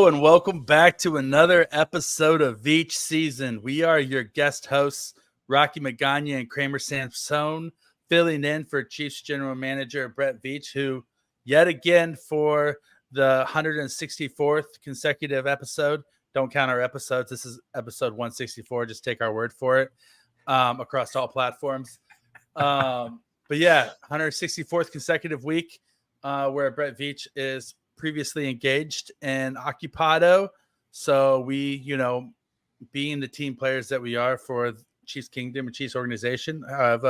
and welcome back to another episode of Veach Season. We are your guest hosts, Rocky Magaña and Kramer Sansone, filling in for Chiefs General Manager Brett Veach, who yet again for the 164th consecutive episode, don't count our episodes, this is episode 164, just take our word for it, across all platforms. But yeah, 164th consecutive week where Brett Veach is previously engaged and occupado. So we, being the team players that we are for Chiefs Kingdom and Chiefs organization, have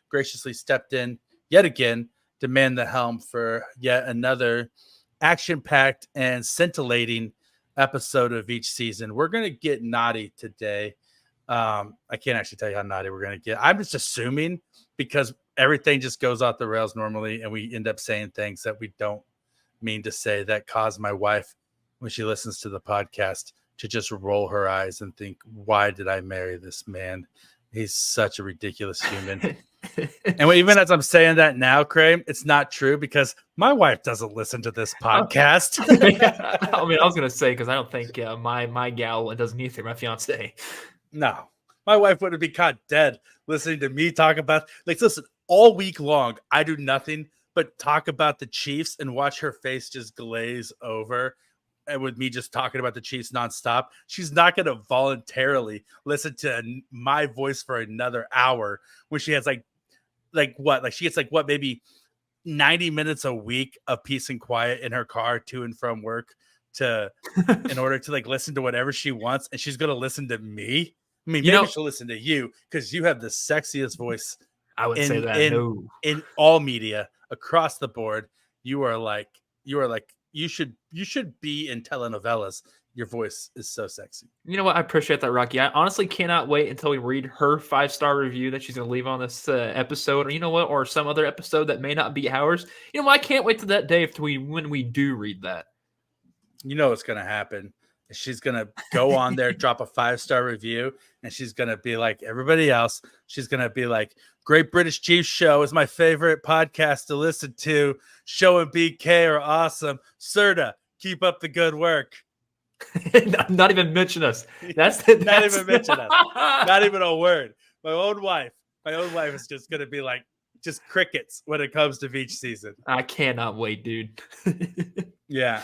graciously stepped in yet again to man the helm for yet another action-packed and scintillating episode of each season. We're going to get naughty today. I can't actually tell you how naughty we're going to get. I'm just assuming because everything just goes off the rails normally and we end up saying things that we don't mean to say, that cause my wife, when she listens to the podcast, to just roll her eyes and think, why did I marry this man? He's such a ridiculous human. And even as I'm saying that now, Kramer, it's not true because my wife doesn't listen to this podcast. I mean, I was going to say, because I don't think my gal doesn't either, my fiance. No, my wife wouldn't be caught dead listening to me talk about, listen, all week long, I do nothing but talk about the Chiefs and watch her face just glaze over. And with me just talking about the Chiefs nonstop, she's not going to voluntarily listen to my voice for another hour when she has she gets maybe 90 minutes a week of peace and quiet in her car to and from work in order to listen to whatever she wants. And she's going to listen to me. I mean, maybe she'll listen to you because you have the sexiest voice. I would say that in all media across the board. You should be in telenovelas. Your voice is so sexy. You know what? I appreciate that, Rocky. I honestly cannot wait until we read her 5-star review that she's going to leave on this episode, or some other episode that may not be ours. I can't wait to that day when we do read that. You know what's going to happen. She's going to go on there, drop a 5-star review, and she's going to be like everybody else. She's going to be like, Great British Chiefs Show is my favorite podcast to listen to. Show and BK are awesome. Serta, keep up the good work. Not even mention us. Not even mention us. Not even a word. My own wife is just going to be like, just crickets when it comes to Veach season. I cannot wait, dude. Yeah.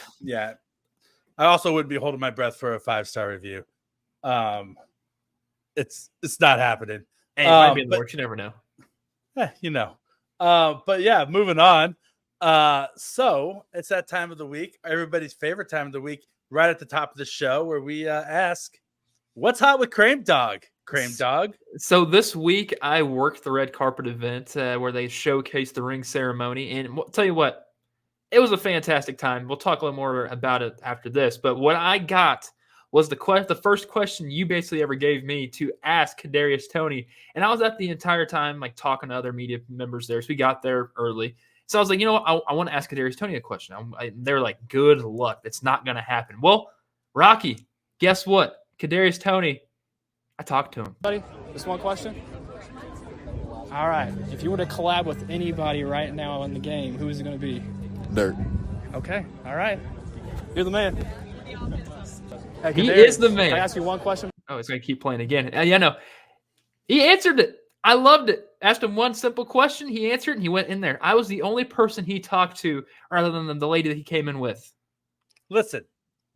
I also wouldn't be holding my breath for a 5-star review. It's not happening. Hey, it might be in the works. You never know. But yeah, moving on. So it's that time of the week, everybody's favorite time of the week, right at the top of the show, where we ask, "What's hot with Kramer Dog?" Kramer Dog. So this week I worked the red carpet event where they showcased the ring ceremony, and I'll tell you what. It was a fantastic time. We'll talk a little more about it after this. But what I got was the first question you basically ever gave me to ask Kadarius Toney. And I was at the entire time talking to other media members there. So we got there early. So I was like, I want to ask Kadarius Toney a question. They're like, good luck. It's not going to happen. Well, Rocky, guess what? Kadarius Toney, I talked to him. Buddy, just one question. All right. If you were to collab with anybody right now in the game, who is it going to be? Dirt. Okay. All right. You're the man. Hey, he is the man. Can I ask you one question? Oh, it's going to keep playing again. No. He answered it. I loved it. Asked him one simple question. He answered and he went in there. I was the only person he talked to rather than the lady that he came in with. Listen,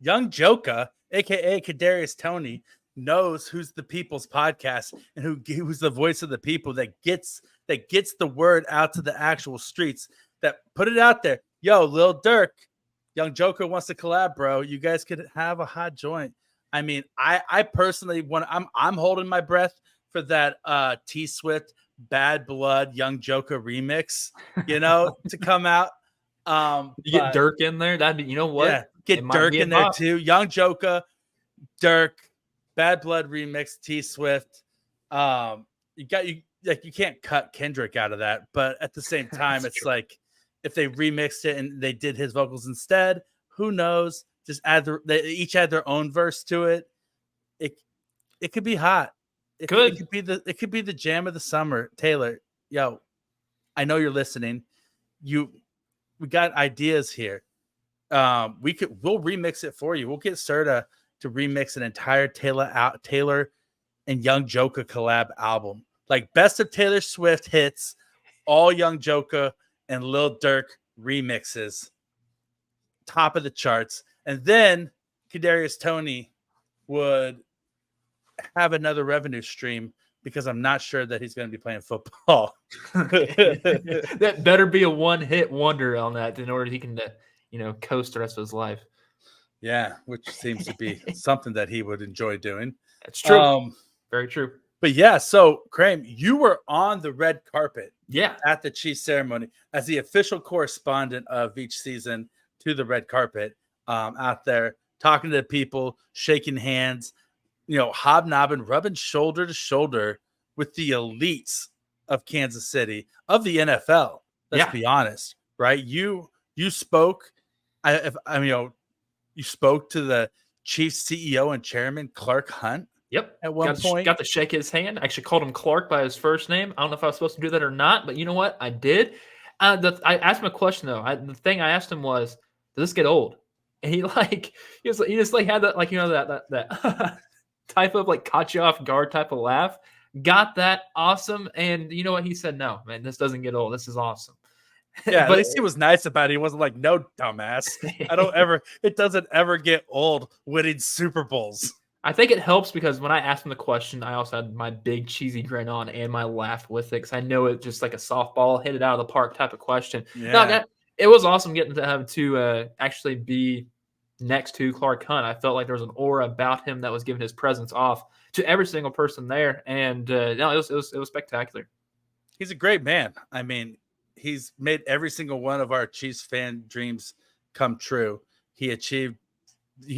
Young Joka, a.k.a. Kadarius Toney, knows who's the people's podcast and who's the voice of the people that gets the word out to the actual streets, that put it out there. Yo, Lil Durk, Young Joker wants to collab, bro. You guys could have a hot joint. I mean, I personally want. I'm holding my breath for that T Swift Bad Blood Young Joker remix, to come out. You get Durk in there. That'd be, what? Yeah, get Durk in there too. Young Joker, Durk, Bad Blood remix, T Swift. You can't cut Kendrick out of that, but at the same time, it's true. If they remixed it and they did his vocals instead, who knows? Just they each add their own verse to it. It could be hot. It could be the jam of the summer. Taylor, yo, I know you're listening. We got ideas here. we'll remix it for you. We'll get Serta to remix an entire Taylor and Young Joker collab album, like best of Taylor Swift hits, all Young Joker and Lil Durk remixes, top of the charts. And then Kadarius Toney would have another revenue stream because I'm not sure that he's going to be playing football. That better be a one-hit wonder on that in order he can, coast the rest of his life. Yeah, which seems to be something that he would enjoy doing. That's true. Very true. But yeah, so Kramer, you were on the red carpet. Yeah. At the Chiefs ceremony as the official correspondent of each season to the red carpet, out there talking to people, shaking hands, hobnobbing, rubbing shoulder to shoulder with the elites of Kansas City, of the NFL. Let's be honest, right? You spoke, you spoke to the Chiefs CEO and chairman, Clark Hunt. Yep. At one point. Got to shake his hand. I actually called him Clark by his first name. I don't know if I was supposed to do that or not, but you know what? I did. I asked him a question, though. The thing I asked him was, does this get old? And he just had that, that type of caught you off guard type of laugh. Got that awesome. And you know what? He said, no, man, this doesn't get old. This is awesome. Yeah, but at least he was nice about it. He wasn't like, no, dumbass. It doesn't ever get old winning Super Bowls. I think it helps because when I asked him the question, I also had my big cheesy grin on and my laugh with it because I know it's just like a softball, hit it out of the park type of question. Yeah. No, it was awesome getting to have to actually be next to Clark Hunt. I felt like there was an aura about him that was giving his presence off to every single person there, and it was spectacular. He's a great man. I mean, he's made every single one of our Chiefs fan dreams come true. He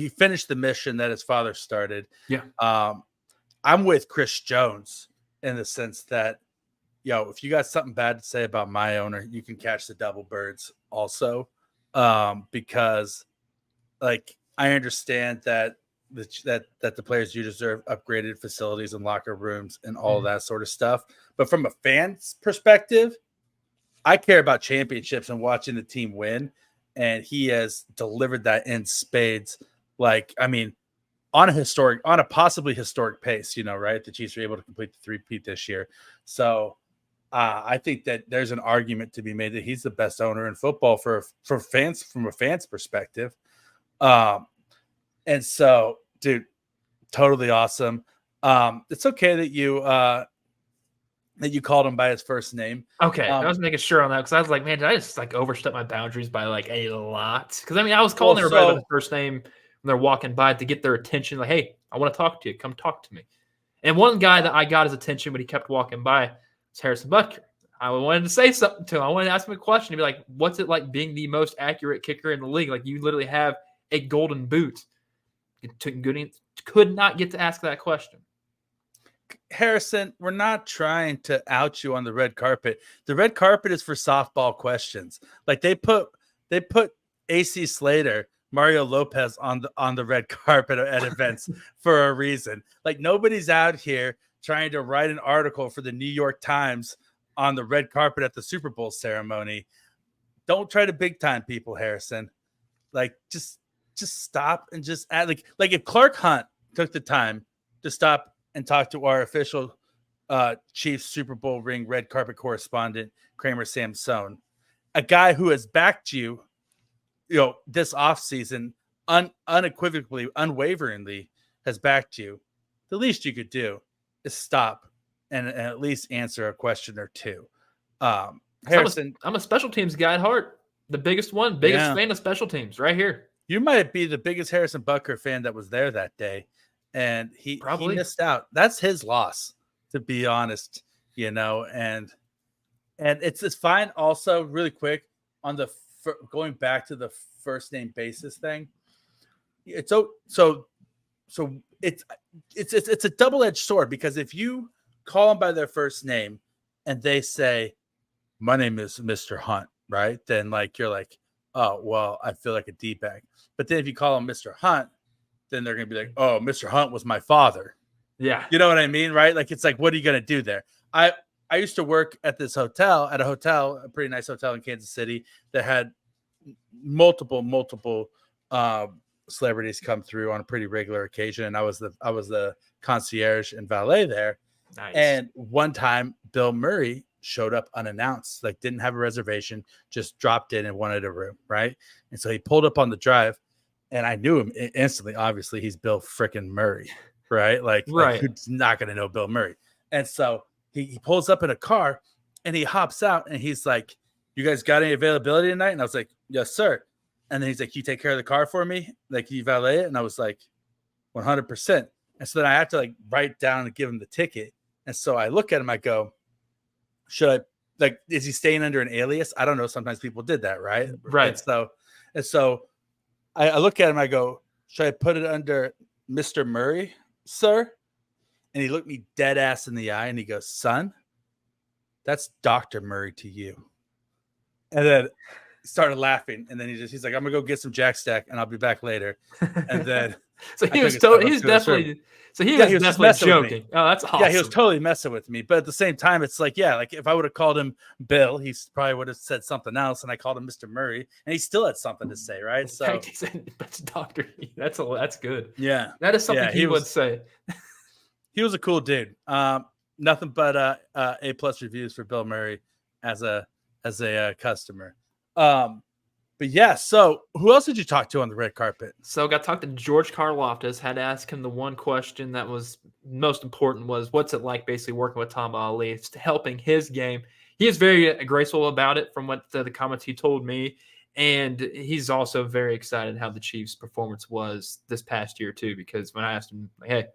finished the mission that his father started. Yeah. I'm with Chris Jones in the sense that, if you got something bad to say about my owner, you can catch the double birds also. Because I understand that the players you deserve upgraded facilities and locker rooms and all that sort of stuff. But from a fan's perspective, I care about championships and watching the team win. And he has delivered that in spades. On a possibly historic pace, right? The Chiefs were able to complete the three-peat this year. So I think that there's an argument to be made that he's the best owner in football for fans, from a fan's perspective. And so, dude, totally awesome. It's okay that you called him by his first name. Okay, I was making sure on that because I was like, man, did I just overstep my boundaries by a lot? Because I was calling everybody by the first name when they're walking by to get their attention. Like, hey, I want to talk to you. Come talk to me. And one guy that I got his attention when he kept walking by was Harrison Butker. I wanted to say something to him. I wanted to ask him a question. To be like, what's it like being the most accurate kicker in the league? Like, you literally have a golden boot. Could not get to ask that question. Harrison, we're not trying to out you on the red carpet. The red carpet is for softball questions. Like they put AC Slater, Mario Lopez on the red carpet at events for a reason. Like nobody's out here trying to write an article for the New York Times on the red carpet at the Super Bowl ceremony. Don't try to big time people, Harrison. Like just stop and just add like if Clark Hunt took the time to stop and talk to our official Chiefs Super Bowl ring red carpet correspondent, Kramer Sansone, a guy who has backed you, this offseason, unequivocally, unwaveringly has backed you. The least you could do is stop and at least answer a question or two. Harrison, I'm a special teams guy at heart. The biggest fan of special teams right here. You might be the biggest Harrison Butker fan that was there that day. And he missed out. That's his loss, to be honest, and it's fine. Also, really quick on going back to the first name basis thing. It's so it's a double-edged sword because if you call them by their first name and they say, "My name is Mr. Hunt," right? Then you're like, "Oh, well, I feel like a D-bag." But then if you call him Mr. Hunt, then they're going to be like, "Oh, Mr. Hunt was my father." Yeah. You know what I mean? Right? It's like, what are you going to do there? I used to work at a pretty nice hotel in Kansas City that had multiple celebrities come through on a pretty regular occasion, and I was the concierge and valet there. Nice. And one time Bill Murray showed up unannounced, like didn't have a reservation, just dropped in and wanted a room, right? And so he pulled up on the drive, and I knew him instantly. Obviously, he's Bill freaking Murray, right? Like who's not going to know Bill Murray? And so he pulls up in a car, and he hops out, and he's like, "You guys got any availability tonight?" And I was like, "Yes, sir." And then he's like, "You take care of the car for me? Like, you valet it?" And I was like, 100%. And so then I have to like write down and give him the ticket. And so I look at him, I go, is he staying under an alias? I don't know. Sometimes people did that, right? Right. And so I look at him, I go, "Should I put it under Mr. Murray, sir?" And he looked me dead ass in the eye, and he goes, "Son, that's Dr. Murray to you." And then started laughing, and then he's like, "I'm gonna go get some Jack Stack, and I'll be back later." And then so he was definitely joking. Oh, that's awesome. Yeah, he was totally messing with me. But at the same time, it's like, yeah, like if I would have called him Bill, he probably would have said something else, and I called him Mr. Murray, and he still had something to say, right? So fact, he said, "That's Dr." That's good. Yeah, that is something he would say. He was a cool dude. Nothing but A+ reviews for Bill Murray as a customer. But yeah, so who else did you talk to on the red carpet? So I got to talk to George Karlaftis. Had to ask him the one question that was most important was, what's it like basically working with Tom Ali, helping his game? He is very graceful about it from what the comments he told me. And he's also very excited how the Chiefs' performance was this past year too, because when I asked him, like, "Hey,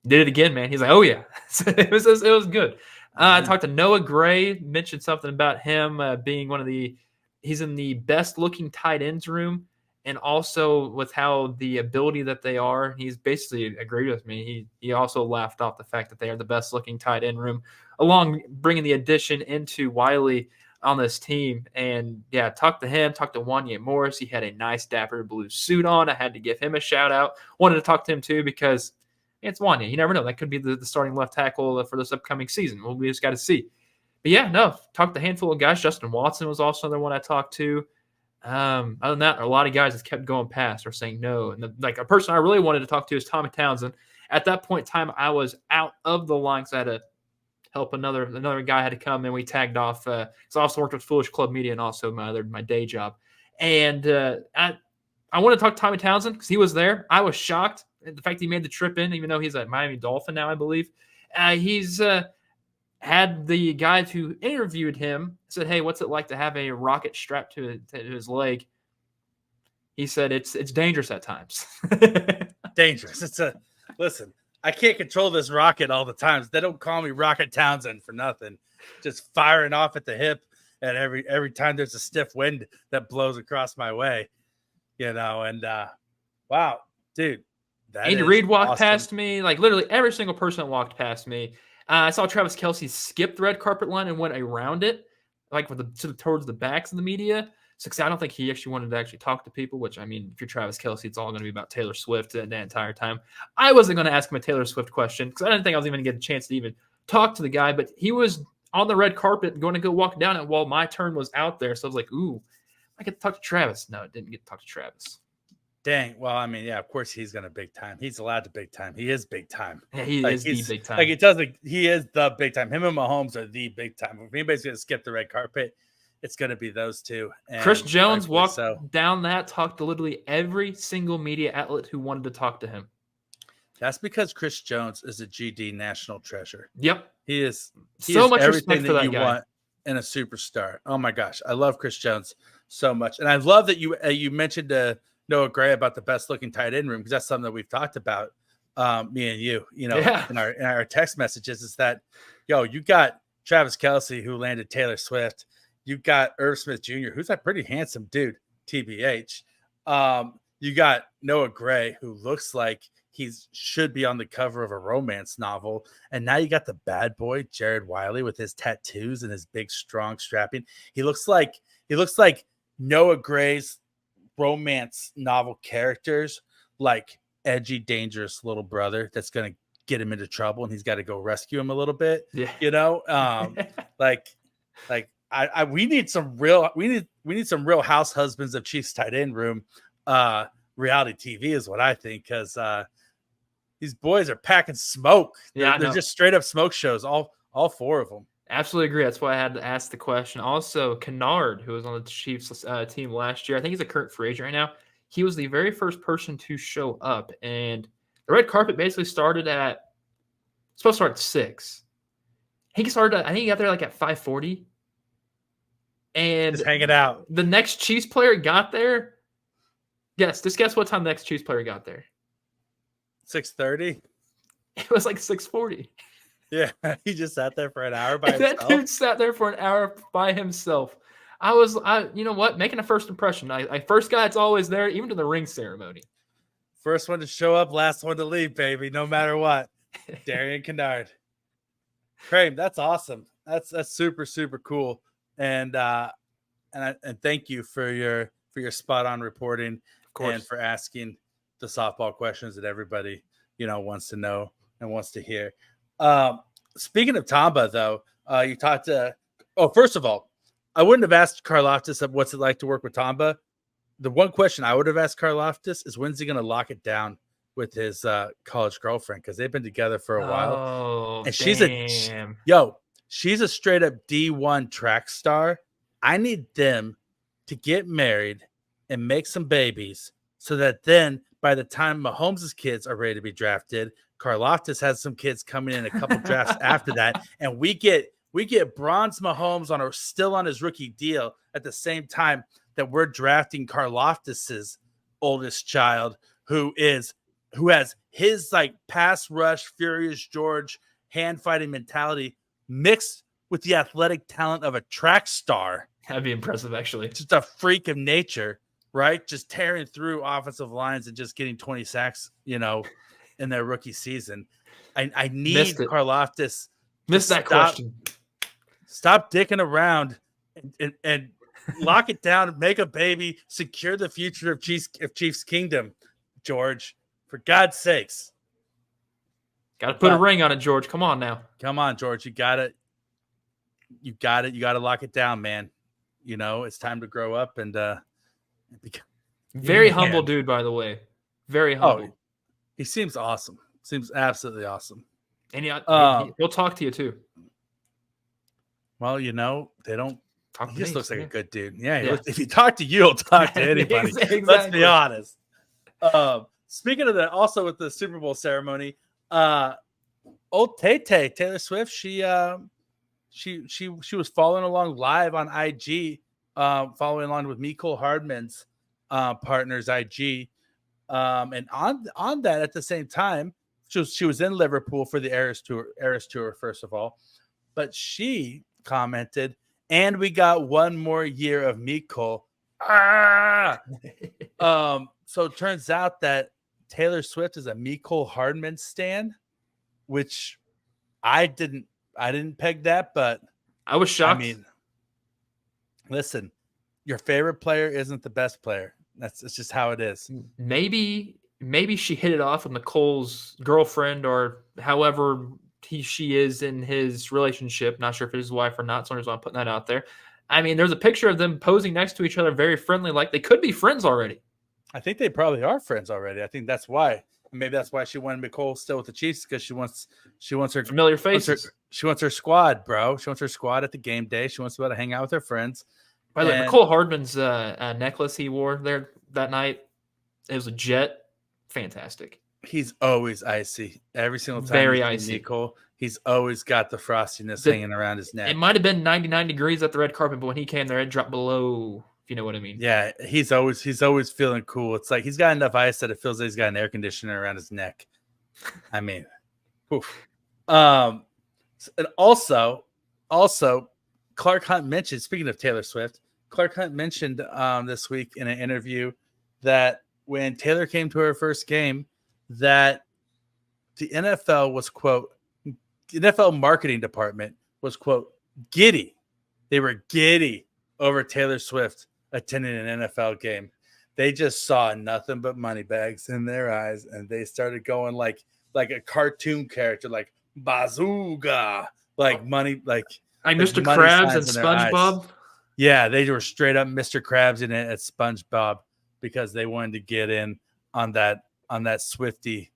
did it again, man?" He's like, "Oh yeah." So it was good. I talked to Noah Gray, mentioned something about him being he's in the best looking tight ends room, and also with how the ability that they are, he's basically agreed with me. He also laughed off the fact that they are the best looking tight end room, along bringing the addition into Wiley on this team. And yeah, talked to Wanya Morris. He had a nice dapper blue suit on. I had to give him a shout out. Wanted to talk to him too because it's Wanya. You never know. That could be the starting left tackle for this upcoming season. Well, we just got to see. But yeah, no, talked to a handful of guys. Justin Watson was also another one I talked to. Other than that, a lot of guys that kept going past or saying no. And a person I really wanted to talk to is Tommy Townsend. At that point in time, I was out of the line because I had to help another guy had to come, and we tagged off. So I also worked with Foolish Club Media and also my day job. And I want to talk to Tommy Townsend because he was there. I was shocked at the fact that he made the trip in, even though he's a Miami Dolphin now, I believe. He's had the guy who interviewed him said, "Hey, what's it like to have a rocket strapped to his leg?" He said, "It's dangerous at times." Dangerous. Listen, I can't control this rocket all the times. They don't call me Rocket Townsend for nothing. Just firing off at the hip, and every time there's a stiff wind that blows across my way, And wow, dude. Andy Reid walked past me. Like literally every single person that walked past me. I saw Travis Kelce skip the red carpet line and went around it, like towards the backs of the media. So I don't think he actually wanted to actually talk to people, which, I mean, if you're Travis Kelce, it's all going to be about Taylor Swift the entire time. I wasn't going to ask him a Taylor Swift question because I didn't think I was even going to get a chance to even talk to the guy, but he was on the red carpet going to go walk down it while my turn was out there. So I was like, ooh, I get to talk to Travis. No, I didn't get to talk to Travis. Dang. Well, I mean, yeah, of course he's going to big time. He's allowed to big time. He is big time. Yeah, he is the big time. He is the big time. Him and Mahomes are the big time. If anybody's going to skip the red carpet, it's going to be those two. And Chris Jones walked down that, talked to literally every single media outlet who wanted to talk to him. That's because Chris Jones is a GD national treasure. Yep. He is so much everything respect for that you guy. Want in a superstar. Oh my gosh. I love Chris Jones so much. And I love that you mentioned Noah Gray about the best looking tight end room, because that's something that we've talked about, me and you, in our text messages, is that, you got Travis Kelce, who landed Taylor Swift. You've got Irv Smith Jr., who's a pretty handsome dude, TBH. You got Noah Gray, who looks like he should be on the cover of a romance novel. And now you got the bad boy, Jared Wiley, with his tattoos and his big, strong strapping. He looks like Noah Gray's romance novel characters, like edgy, dangerous little brother that's going to get him into trouble and he's got to go rescue him a little bit. Yeah. Like we need some real house husbands of Chiefs tight end room. Reality TV is what I think, because these boys are packing smoke. Yeah, they're just straight up smoke shows. All 4 of them. Absolutely agree. That's why I had to ask the question. Also, Kennard, who was on the Chiefs team last year, I think he's a current free agent right now. He was the very first person to show up, and the red carpet basically started supposed to start at 6. He started. I think he got there like at 5:40, and just hanging out. The next Chiefs player got there. Guess what time the next Chiefs player got there? 6:30. It was like 6:40. Yeah, he just sat there for an hour by himself. That dude sat there for an hour by himself. You know what? Making a first impression. I first guy that's always there, even to the ring ceremony. First one to show up, last one to leave, baby. No matter what. Darian Kennard. Kramer, that's awesome. That's super, super cool. And thank you for your spot on reporting, of course, and for asking the softball questions that everybody wants to know and wants to hear. Speaking of Tamba, though, you talked to. Oh, first of all, I wouldn't have asked Karlaftis what's it like to work with Tamba. The one question I would have asked Karlaftis is, when's he going to lock it down with his college girlfriend, because they've been together for a while, and she's a straight up D1 track star. I need them to get married and make some babies, so that then by the time Mahomes' kids are ready to be drafted, Karlaftis has some kids coming in a couple drafts after that, and we get Bronze Mahomes still on his rookie deal at the same time that we're drafting Karlaftis's oldest child, who has his like pass rush, Furious George, hand fighting mentality mixed with the athletic talent of a track star. That'd be impressive, actually. Just a freak of nature, right? Just tearing through offensive lines and just getting 20 sacks, in their rookie season. I need Karlaftis. Missed that question. Stop dicking around and lock it down and make a baby, secure the future of Chiefs Kingdom, George. For God's sakes. Got to put a ring on it, George. Come on now. Come on, George. You got to lock it down, man. It's time to grow up and very humble dude, by the way. Very humble. Oh, he seems awesome. Seems absolutely awesome. And he'll talk to you too. Well, they don't. He just looks like a good dude. Yeah. If you talk to you, he'll talk to anybody. Exactly. Let's be honest. Speaking of that, also with the Super Bowl ceremony, old Taylor Swift, she was following along live on IG, following along with Mecole Hardman's partners IG, and on that at the same time, she was in Liverpool for the Eras Tour first of all, but she commented, "And we got one more year of Mecole." So it turns out that Taylor Swift is a Mecole Hardman stan, which I didn't peg that, but I was shocked. I mean, listen, your favorite player isn't the best player. It's just how it is. Maybe she hit it off with Nicole's girlfriend, or however she is in his relationship. Not sure if it's his wife or not. So I'm putting that out there. I mean, there's a picture of them posing next to each other, very friendly, like they could be friends already. I think they probably are friends already. I think that's why. Maybe that's why she wanted Mecole still with the Chiefs, because she wants her familiar faces. She wants her squad, bro. She wants her squad at the game day. She wants to be able to hang out with her friends. By the way, Mecole Hardman's necklace he wore there that night, it was a jet. Fantastic. He's always icy. Every single time. Very icy. Mecole, he's always got the frostiness hanging around his neck. It might have been 99 degrees at the red carpet, but when he came there, it dropped below. If you know what I mean. Yeah, he's always feeling cool. It's like he's got enough ice that it feels like he's got an air conditioner around his neck. I mean, oof. And also, Clark Hunt mentioned, speaking of Taylor Swift, Clark Hunt mentioned this week in an interview that when Taylor came to her first game, that the NFL was, quote, the NFL marketing department was, quote, giddy. They were giddy over Taylor Swift attending an NFL game. They just saw nothing but money bags in their eyes, and they started going like a cartoon character, like bazooka, like money, like Like like Mr. money Krabs and signs in their eyes. SpongeBob. Yeah, they were straight up Mr. Krabs in it at SpongeBob because they wanted to get in on that Swifty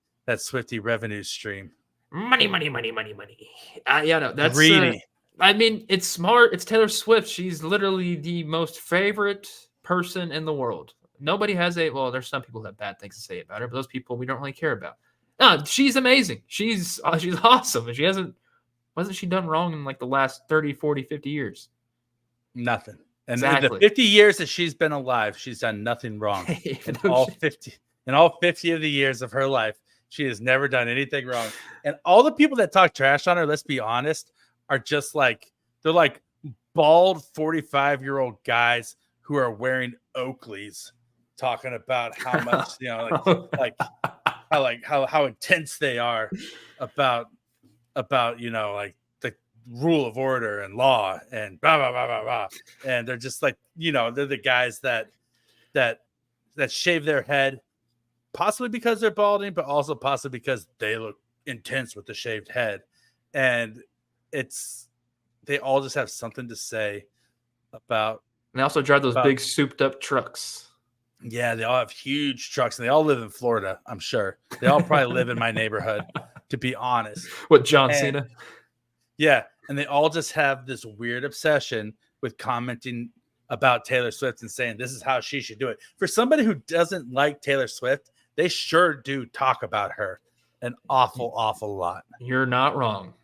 revenue stream. Money. Yeah, no, that's Greedy. I mean, it's smart. It's Taylor Swift. She's literally the most favorite person in the world. Nobody has well, there's some people who have bad things to say about her, but those people we don't really care about. No, she's amazing. She's awesome. And wasn't she done wrong in like the last 30, 40, 50 years? Nothing. And Exactly. in the 50 years that she's been alive, she's done nothing wrong. In all 50 of the years of her life, she has never done anything wrong. And all the people that talk trash on her, let's be honest, are just like, they're like bald 45-year-old guys who are wearing Oakleys talking about how much, how intense they are about like the rule of order and law and blah blah blah blah blah. And they're just like, they're the guys that shave their head, possibly because they're balding, but also possibly because they look intense with the shaved head. And they all just have something to say about. And they also drive those big souped up trucks. Yeah, they all have huge trucks, and they all live in Florida, I'm sure. They all probably live in my neighborhood, to be honest. With John Cena? Yeah, and they all just have this weird obsession with commenting about Taylor Swift and saying this is how she should do it. For somebody who doesn't like Taylor Swift, they sure do talk about her an awful lot. You're not wrong.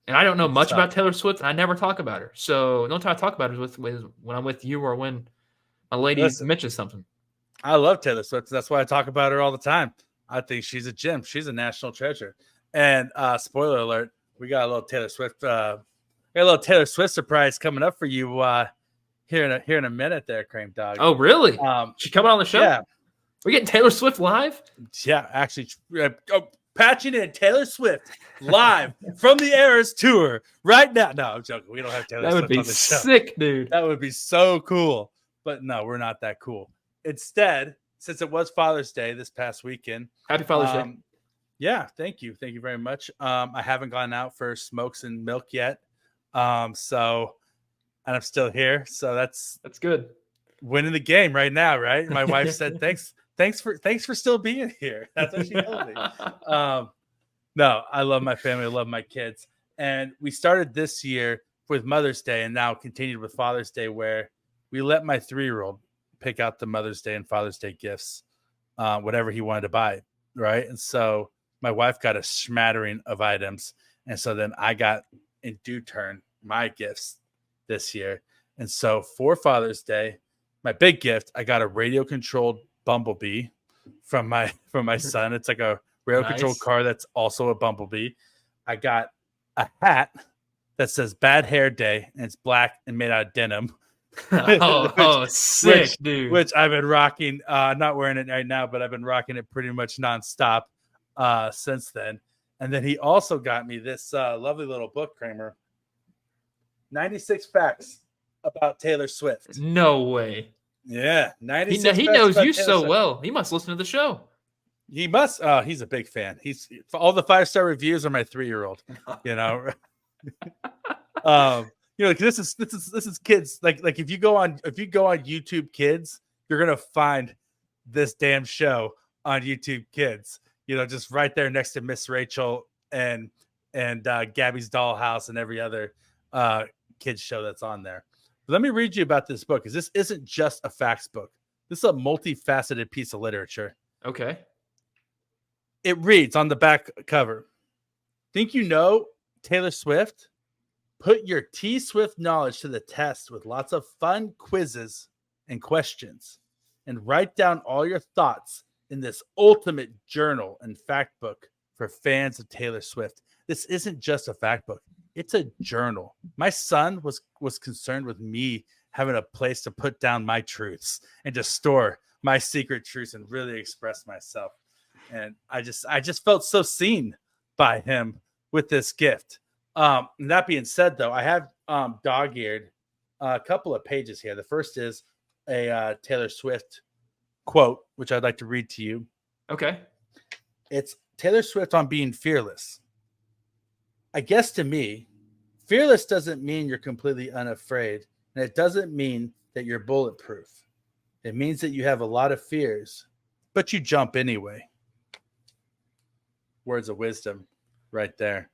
And I don't know much about Taylor Swift, and I never talk about her. So the only time I talk about her is when I'm with you or when a lady mentions something. I love Taylor Swift. That's why I talk about her all the time. I think she's a gem. She's a national treasure. And spoiler alert, we got a little Taylor Swift surprise coming up for you here in a minute there, Cream Dog. Oh, really? She coming on the show? Yeah. We're getting Taylor Swift live? Yeah, actually, patching in Taylor Swift live from the Eras tour right now. No, I'm joking. We don't have Taylor Swift on the show. That would be sick, dude. That would be so cool. But no, we're not that cool. Instead, since it was Father's Day this past weekend. Happy Father's Day. Yeah, thank you. Thank you very much. I haven't gone out for smokes and milk yet. And I'm still here. So that's good. Winning the game right now, right? My wife said, thanks for still being here. That's what she told me. No, I love my family. I love my kids. And we started this year with Mother's Day and now continued with Father's Day, where we let my 3-year-old pick out the Mother's Day and Father's Day gifts, whatever he wanted to buy, right? And so my wife got a smattering of items. And so then I got, in due turn, my gifts this year. And so for Father's Day, my big gift, I got a radio-controlled Bumblebee from my son. It's like a radio-controlled car that's also a Bumblebee. I got a hat that says Bad Hair Day, and it's black and made out of denim. Sick, dude. Which I've been rocking. Not wearing it right now, but I've been rocking it pretty much nonstop since then. And then he also got me this lovely little book, Kramer. 96 facts about Taylor Swift. No way. Yeah, 96. He knows you so well. He must listen to the show. He must. He's a big fan. He's all the 5-star reviews are my 3-year-old. This is kids. Like if you go on YouTube Kids, you're gonna find this damn show on YouTube Kids. Just right there next to Miss Rachel and Gabby's Dollhouse and every other kids show that's on there. But let me read you about this book, because this isn't just a facts book. This is a multifaceted piece of literature. Okay. It reads on the back cover, think you know Taylor Swift? Put your T-Swift knowledge to the test with lots of fun quizzes and questions, and write down all your thoughts in this ultimate journal and fact book for fans of Taylor Swift. This isn't just a fact book. It's a journal. My son was concerned with me having a place to put down my truths and to store my secret truths and really express myself. And I just felt so seen by him with this gift. And that being said, though, I have dog-eared a couple of pages here. The first is a Taylor Swift quote, which I'd like to read to you. Okay. It's Taylor Swift on being fearless. I guess to me, Fearless doesn't mean you're completely unafraid, and it doesn't mean that you're bulletproof. It means that you have a lot of fears, but you jump anyway. Words of wisdom right there.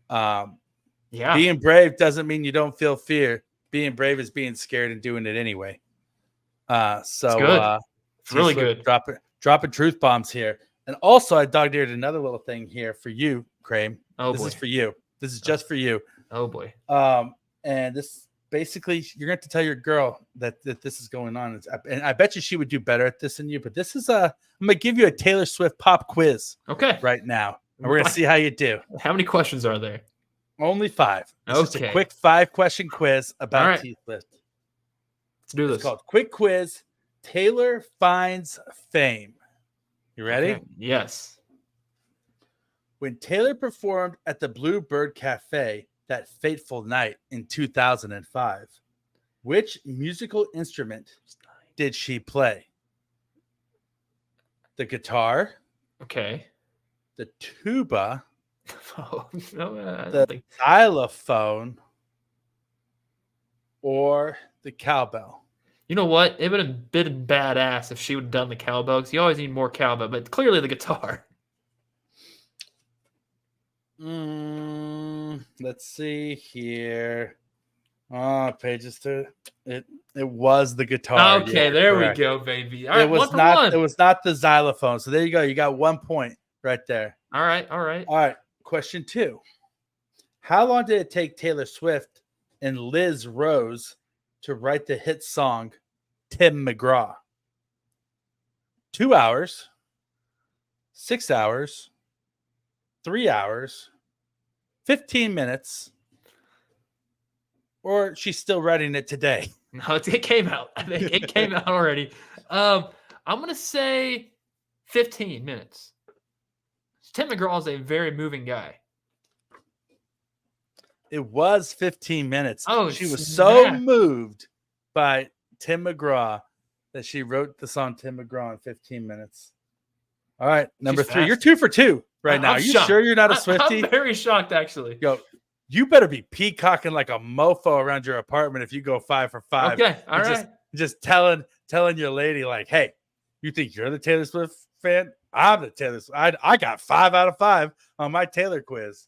Yeah. Being brave doesn't mean you don't feel fear. Being brave is being scared and doing it anyway. It's good. It's really good. Dropping truth bombs here. And also, I dog-eared another little thing here for you, Kramer. Oh, this boy. is for you. This is just for you. Oh, boy. And this basically, you're going to have to tell your girl that this is going on. And I bet you she would do better at this than you. But this is I'm going to give you a Taylor Swift pop quiz. Okay. Right now. And we're going to see how you do. How many questions are there? Only 5. It's just a quick 5-question quiz about T Swift. Let's do this. It's called Quick Quiz. Taylor Finds Fame. You ready? Okay. Yes. When Taylor performed at the Bluebird Cafe that fateful night in 2005, which musical instrument did she play? The guitar. Okay. The tuba. Oh, no, the xylophone. Or the cowbell. You know what? It would have been badass if she would have done the cowbell, because you always need more cowbell, but clearly the guitar. Let's see here. Pages to it. It was the guitar. Okay, yeah, there correct. we go, baby. All right, it was not. It was not the xylophone. So there you go. You got 1 point right there. All right. All right. Question 2. How long did it take Taylor Swift and Liz Rose to write the hit song Tim McGraw? 2 hours, 6 hours, 3 hours, 15 minutes, or she's still writing it today? No, it came out. I think it came out already. I'm going to say 15 minutes. Tim McGraw is a very moving guy. It was 15 minutes. Oh, she was so moved by Tim McGraw that she wrote the song Tim McGraw in 15 minutes. All right, number 3. You're 2 for 2 right now. Are you sure you're not a Swiftie? I'm very shocked, actually. Yo, you better be peacocking like a mofo around your apartment if you go 5 for 5. Okay, all right. Just telling your lady, like, hey, you think you're the Taylor Swift fan? I'm the Taylor Swift. I got 5 out of 5 on my Taylor quiz.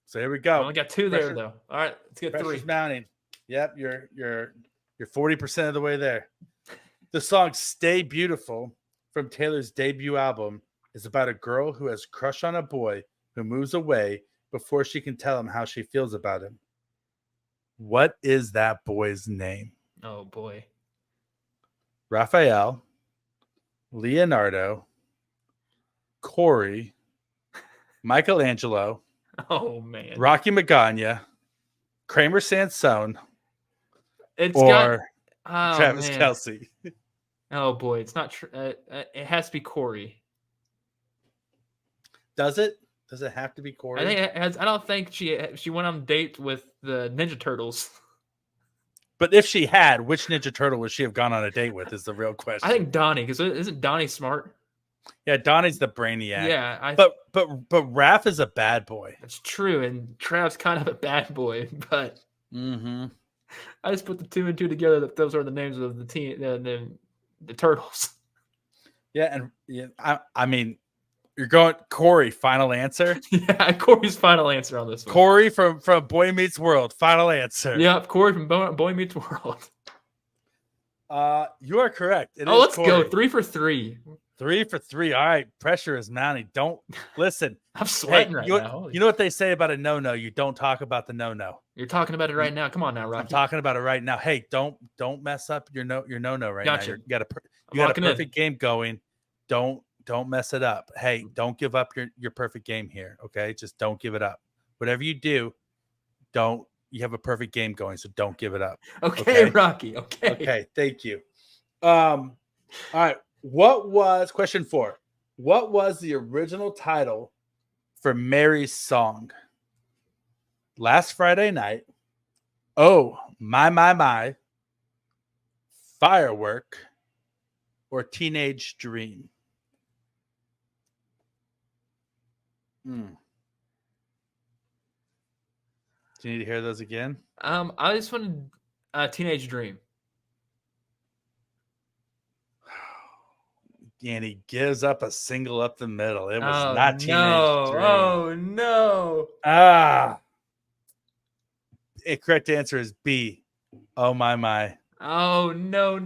So here we go. I only got 2 there, though. All right, let's get 3. Pressure's mounting. Yep, you're 40% of the way there. The song "Stay Beautiful" from Taylor's debut album is about a girl who has a crush on a boy who moves away before she can tell him how she feels about him. What is that boy's name? Oh, boy. Raphael, Leonardo, Corey, Michelangelo, oh man, Rocky Magaña, Kramer Sansone, Travis Kelce. Oh boy, it's not. It has to be Corey. Does it? Does it have to be Corey? I think it has. I don't think she went on a date with the Ninja Turtles. But if she had, which Ninja Turtle would she have gone on a date with? Is the real question. I think Donnie, because isn't Donnie smart? Yeah, Donnie's the brainiac. Yeah, but Raph is a bad boy. That's true, and Trav's kind of a bad boy. But I just put the 2 and 2 together. That those are the names of the team, the Turtles. Yeah, and I mean, you're going Corey. Final answer. Yeah, Corey's final answer on this one. Corey from Boy Meets World. Final answer. Yep, Corey from Boy Meets World. You are correct. Let's go 3 for 3. 3 for 3. All right, pressure is mounting. Don't listen. I'm sweating now. You know what they say about a no-no? You don't talk about the no-no. You're talking about it right now. Come on now, Rocky. I'm talking about it right now. Hey, don't mess up your no-no right now. You got a perfect game going. Don't mess it up. Hey, don't give up your perfect game here. Okay, just don't give it up. Whatever you do, you have a perfect game going, so don't give it up. Okay? Rocky. Okay, thank you. All right. Question 4? What was the original title for Mary's song? Last Friday Night, Oh My, Firework, or Teenage Dream? Do you need to hear those again? I just wanted Teenage Dream. And he gives up a single up the middle. It was Oh, not Teenage no. Dream. Oh, no. The correct answer is B. Oh, my. Oh, no.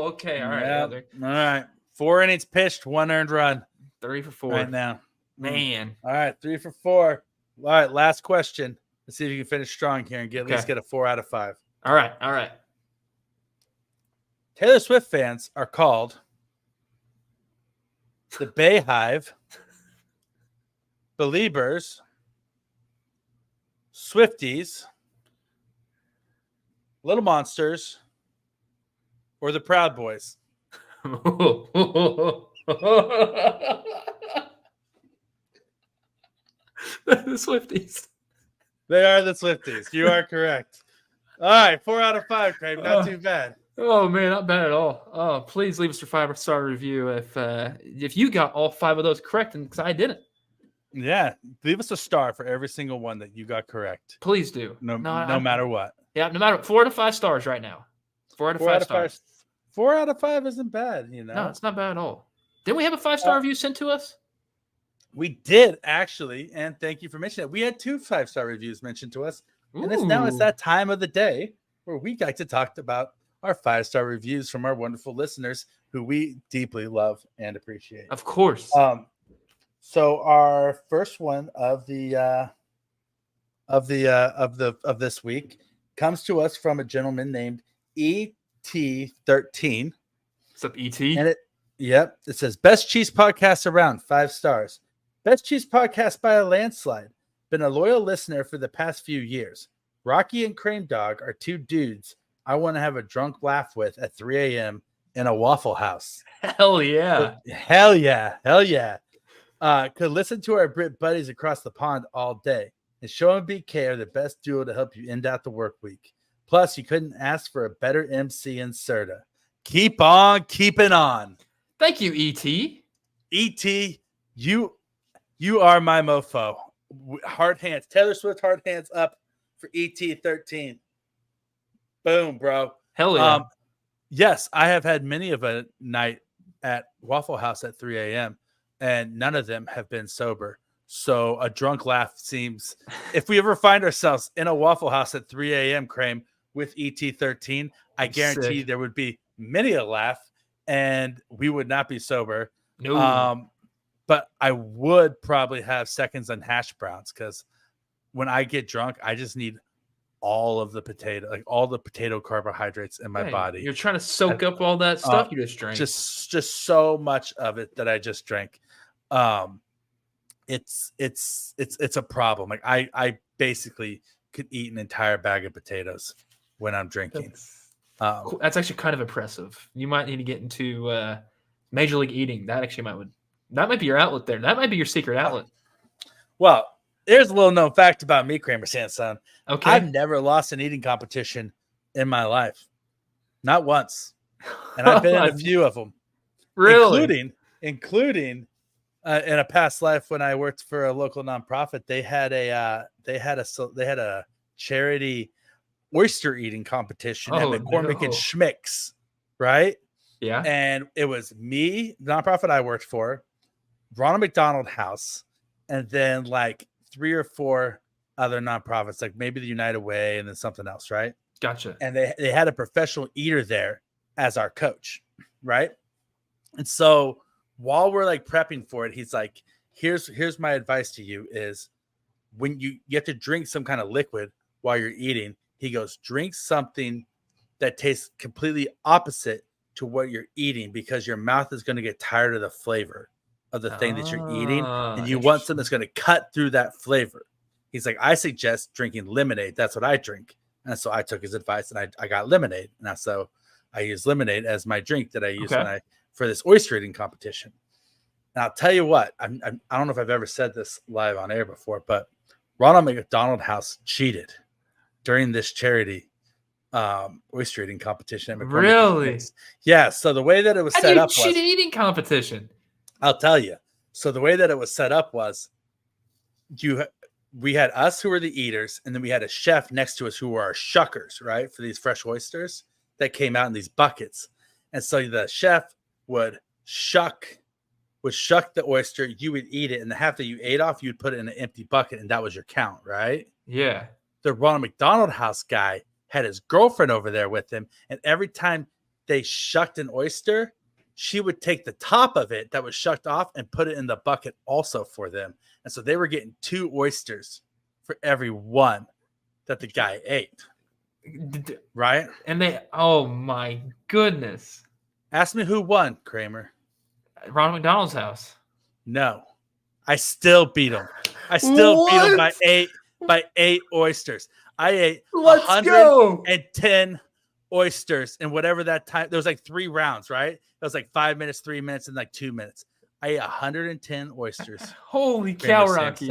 Okay, all right. Yep. All right. 4 innings pitched, 1 earned run 3 for 4. right now. Man. All right, 3 for 4. All right, last question. Let's see if you can finish strong here and at least get a 4 out of 5. All right. Taylor Swift fans are called the Bay Hive, Beliebers, Swifties, Little Monsters, or the Proud Boys. The Swifties. They are the Swifties. You are correct. All right, 4 out of 5, Craig. Not too bad. Oh man, not bad at all. Oh, please leave us a 5-star review if you got all 5 of those correct, and because I didn't. Yeah, leave us a star for every single one that you got correct. Please do. No matter what. Yeah, no matter 4 out of 5 stars right now. 4 out of 5 stars. 4 out of 5 isn't bad, No, it's not bad at all. Didn't we have a 5-star review sent to us? We did actually, and thank you for mentioning it. We had 2 5-star reviews mentioned to us, and it's that time of the day where we like to talk about our 5-star reviews from our wonderful listeners who we deeply love and appreciate. Of course. So our first one of this week comes to us from a gentleman named ET13. What's up, ET? And it says best cheese podcast around, 5 stars. Best cheese podcast by a landslide. Been a loyal listener for the past few years. Rocky and Crane Dog are 2 dudes I want to have a drunk laugh with at 3 a.m. in a Waffle House. Hell yeah. Hell yeah. Could listen to our Brit buddies across the pond all day. And Show and BK are the best duo to help you end out the work week. Plus, you couldn't ask for a better MC in Serta. Keep on keeping on. Thank you, ET. ET, you are my mofo. Hard hands. Taylor Swift hard hands up for ET13. Boom, bro. Hell yeah. Yes, I have had many of a night at Waffle House at 3 a.m. and none of them have been sober. So a drunk laugh seems, if we ever find ourselves in a Waffle House at 3 a.m., Crame, with ET13, I guarantee there would be many a laugh and we would not be sober. No. But I would probably have seconds on hash browns because when I get drunk, I just need all of the potato, like all the potato carbohydrates in my body. You're trying to soak up all that stuff you just drank. Just so much of it that I just drank. It's a problem. Like I basically could eat an entire bag of potatoes when I'm drinking. That's actually kind of impressive. You might need to get into Major League Eating. That might be your outlet there. That might be your secret outlet. Well, here's a little known fact about me, Kramer Sansone. Okay. I've never lost an eating competition in my life. Not once. And I've been in a few of them. Really? Including in a past life when I worked for a local nonprofit, they had a charity oyster eating competition at McCormick and Schmick's, right? Yeah. And it was me, the nonprofit I worked for, Ronald McDonald House, and then like 3 or 4 other nonprofits, like maybe the United Way and then something else, right? Gotcha. And they had a professional eater there as our coach, right? And so while we're like prepping for it, he's like, here's my advice to you is when you have to drink some kind of liquid while you're eating. He goes, drink something that tastes completely opposite to what you're eating because your mouth is going to get tired of the flavor of the thing that you're eating. And you want something that's going to cut through that flavor. He's like, I suggest drinking lemonade. That's what I drink. And so I took his advice and I got lemonade. And so I use lemonade as my drink that I use for this oyster eating competition. And I'll tell you what, I don't know if I've ever said this live on air before, but Ronald McDonald House cheated during this charity oyster eating competition at McCormick. Really? Yeah. So the way that it was set up was cheat eating competition. I'll tell you. So the way that it was set up was we had us who were the eaters, and then we had a chef next to us who were our shuckers, right, for these fresh oysters that came out in these buckets. And so the chef would shuck the oyster, you would eat it, and the half that you ate off, you'd put it in an empty bucket, and that was your count, right? Yeah. The Ronald McDonald House guy had his girlfriend over there with him, and every time they shucked an oyster, she would take the top of it that was shucked off and put it in the bucket also for them. And so they were getting 2 oysters for every one that the guy ate. Right? And oh my goodness. Ask me who won, Kramer. Ronald McDonald's House. No. I still beat him. I still beat him by 8 oysters. I ate 110 oysters in whatever that time. There was like 3 rounds, right? It was like 5 minutes, 3 minutes, and like 2 minutes. I ate 110 oysters. Holy cow, Rocky.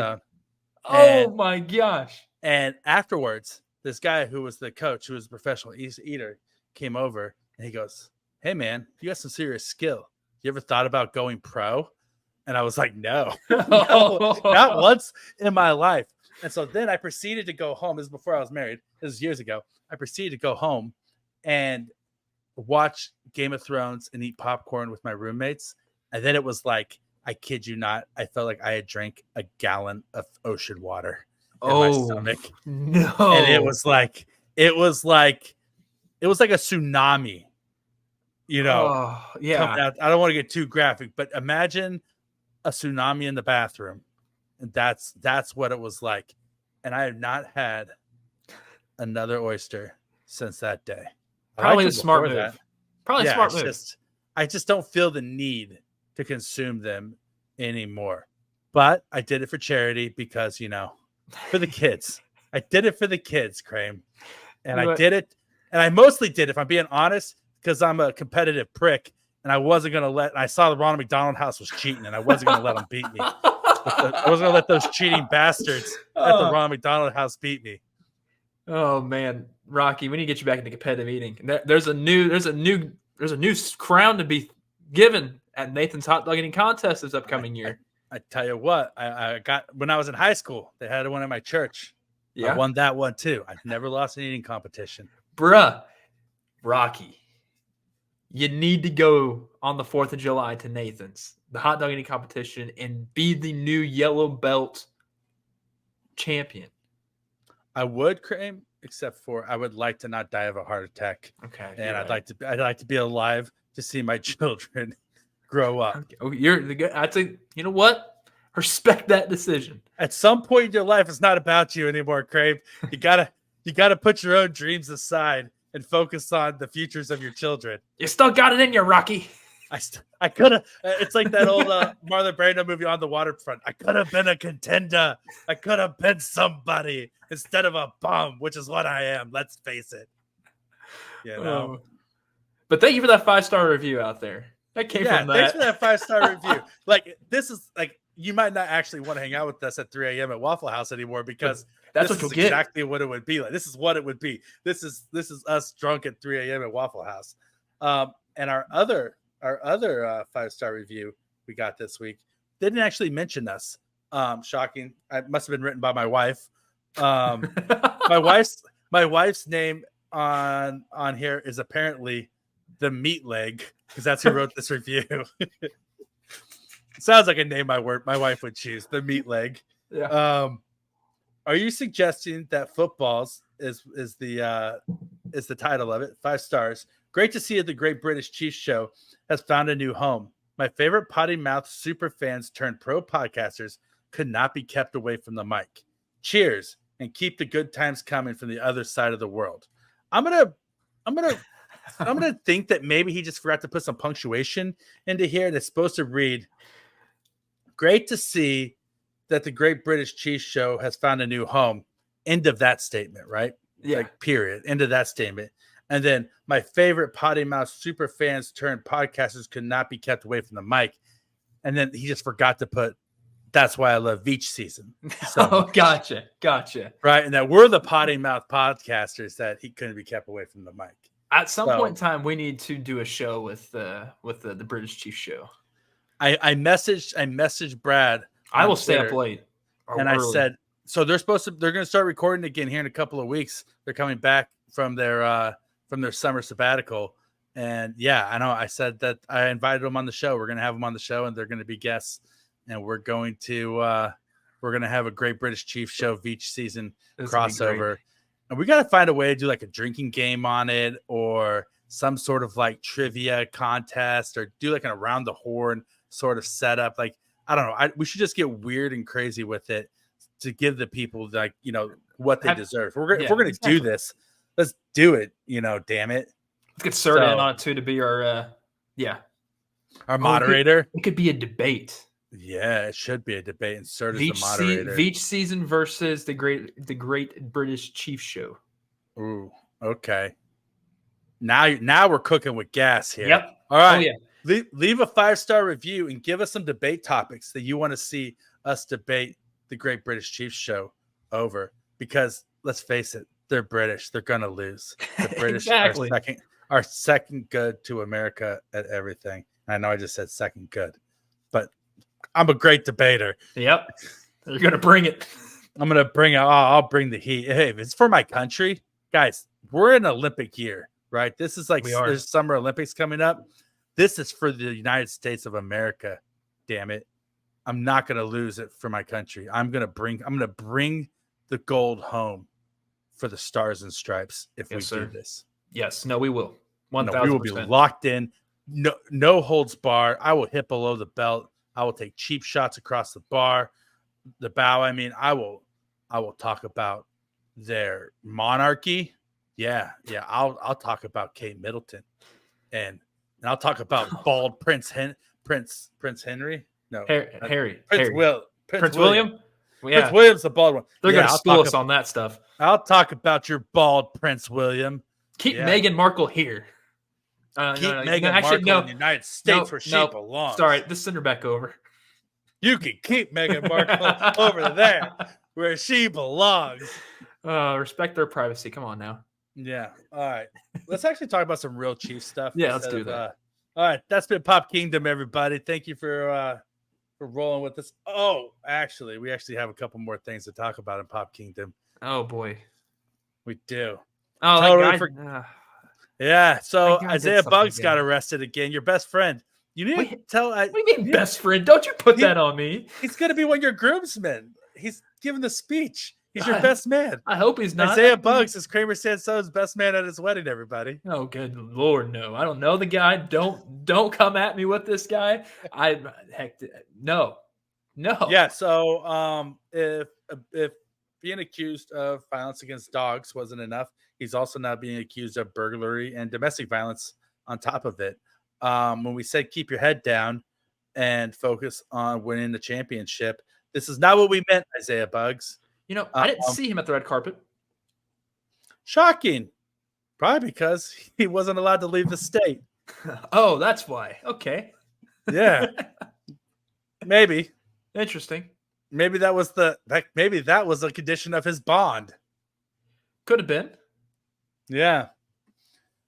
Oh my gosh. And afterwards, this guy who was the coach, who was a professional eater, came over and he goes, "Hey man, you got some serious skill. You ever thought about going pro?" And I was like, no, not once in my life. And so then I proceeded to go home. This is before I was married. This is years ago. I proceeded to go home and watch Game of Thrones and eat popcorn with my roommates. And then it was like, I kid you not, I felt like I had drank a gallon of ocean water in my stomach. No. And it was like a tsunami. You know, yeah. I don't want to get too graphic, but imagine a tsunami in the bathroom, and that's what it was like. And I have not had another oyster since that day. Probably a smart move. Probably a smart move. I just don't feel the need to consume them anymore. But I did it for charity because, for the kids. I did it for the kids, Kramer. And I did it, and I mostly did, if I'm being honest, because I'm a competitive prick, and I wasn't going to I saw the Ronald McDonald House was cheating, and I wasn't going to let them beat me. I wasn't going to let those cheating bastards at the Ronald McDonald House beat me. Oh man, Rocky, we need to get you back into competitive eating. There's a new crown to be given at Nathan's hot dog eating contest this upcoming year. I tell you what, I got when I was in high school. They had one at my church. Yeah, I won that one too. I've never lost an eating competition, bruh. Rocky, you need to go on the 4th of July to Nathan's, the hot dog eating competition, and be the new yellow belt champion. I would, Kramer, except for I would like to not die of a heart attack. Okay. And I'd like to be alive to see my children grow up. Okay. Oh, you're the good. I think, you know what? Respect that decision. At some point in your life, it's not about you anymore, Kramer. You gotta put your own dreams aside and focus on the futures of your children. You still got it in you, Rocky. I could have. It's like that old Marlon Brando movie, On the Waterfront. I could have been a contender. I could have been somebody instead of a bum, which is what I am. Let's face it. But thank you for that 5-star review out there. That came from that. Thanks for that 5-star review. Like, this is like, you might not actually want to hang out with us at 3 a.m. at Waffle House anymore, because that's what you'll get. Exactly what it would be like. This is what it would be. This is us drunk at 3 a.m. at Waffle House. And our other 5-star review we got this week didn't actually mention us. Shocking. It must have been written by my wife. My wife's name on here is apparently the Meat Leg, because that's who wrote this review. Sounds like a name my wife would choose, the Meat Leg. Yeah. Are you suggesting that footballs is the title of it? 5 stars. Great to see the Great British Chiefs Show has found a new home. My favorite potty mouth super fans turned pro podcasters could not be kept away from the mic. Cheers, and keep the good times coming from the other side of the world. I'm gonna think that maybe he just forgot to put some punctuation into here. And it's supposed to read, "Great to see that the Great British Chiefs Show has found a new home." End of that statement, right? Yeah. Like, period. End of that statement. And then my favorite potty mouth super fans turned podcasters could not be kept away from the mic. And then he just forgot to put, "That's why I love Veach season." So, oh, gotcha. Right. And that we're the potty mouth podcasters that he couldn't be kept away from the mic. At some point in time, we need to do a show with the British Chiefs Show. I messaged Brad. I will stay up late. And early. so they're going to start recording again here in a couple of weeks. They're coming back from their summer sabbatical. And yeah, I know I said that I invited them on the show. We're going to have them on the show and they're going to be guests, and we're going to have a Great British Chiefs Show Veach season crossover. And we got to find a way to do like a drinking game on it, or some sort of like trivia contest, or do like an around the horn sort of setup. Like, I don't know. We should just get weird and crazy with it to give the people like, what they deserve. If we're going to do this, let's do it, damn it. Let's get Serta in on it too, to be our moderator. It could be a debate. Yeah, it should be a debate, and Serta's the moderator. Veach season versus the Great British Chiefs Show. Ooh, okay. Now we're cooking with gas here. Yep. All right. Oh, yeah. Leave a 5-star review and give us some debate topics that you want to see us debate the Great British Chiefs Show over. Because let's face it, they're British. They're gonna lose. The British are second good to America at everything. I know I just said second good, but I'm a great debater. Yep. You're gonna bring it. I'm gonna bring it. I'll bring the heat. Hey, if it's for my country, guys, we're in Olympic year, right? This is like there's Summer Olympics coming up. This is for the United States of America. Damn it. I'm not gonna lose it for my country. I'm gonna bring the gold home for the Stars and Stripes if we do this. Yes. No, we will. 1,000%. No, we will be locked in. No holds bar. I will hit below the belt. I will take cheap shots across the bow. I mean, I will talk about their monarchy. Yeah. I'll talk about Kate Middleton, and I'll talk about bald Prince Henry. No, Harry. Prince William. Yeah. Prince William's the bald one. They're going to school us on that stuff. I'll talk about your bald Prince William. Keep Meghan Markle here. Meghan Markle in the United States where she belongs. Sorry, just send her back over. You can keep Meghan Markle over there where she belongs. Respect their privacy. Come on now. Yeah. All right. Let's actually talk about some real Chiefs stuff. Yeah, let's do that. All right. That's been Pop Kingdom, everybody. Thank you for rolling with us. Oh, actually, we actually have a couple more things to talk about in Pop Kingdom. Oh, boy. We do. Oh, totally yeah. So Isaiah Buggs got arrested again. Your best friend. You need to tell. What do you mean, best friend? Don't you put that on me? He's going to be one of your groomsmen. He's giving the speech. He's your best man. I hope he's not. Isaiah Buggs is Kramer Sansone's best man at his wedding, everybody. Oh, good Lord, no. I don't know the guy. Don't come at me with this guy. No. Yeah, so if being accused of violence against dogs wasn't enough, he's also now being accused of burglary and domestic violence on top of it. When we said keep your head down and focus on winning the championship, this is not what we meant, Isaiah Buggs. I didn't see him at the red carpet. Shocking. Probably because he wasn't allowed to leave the state. Oh, that's why. Okay. Yeah. Maybe. Interesting. Maybe that was a condition of his bond. Could have been. Yeah.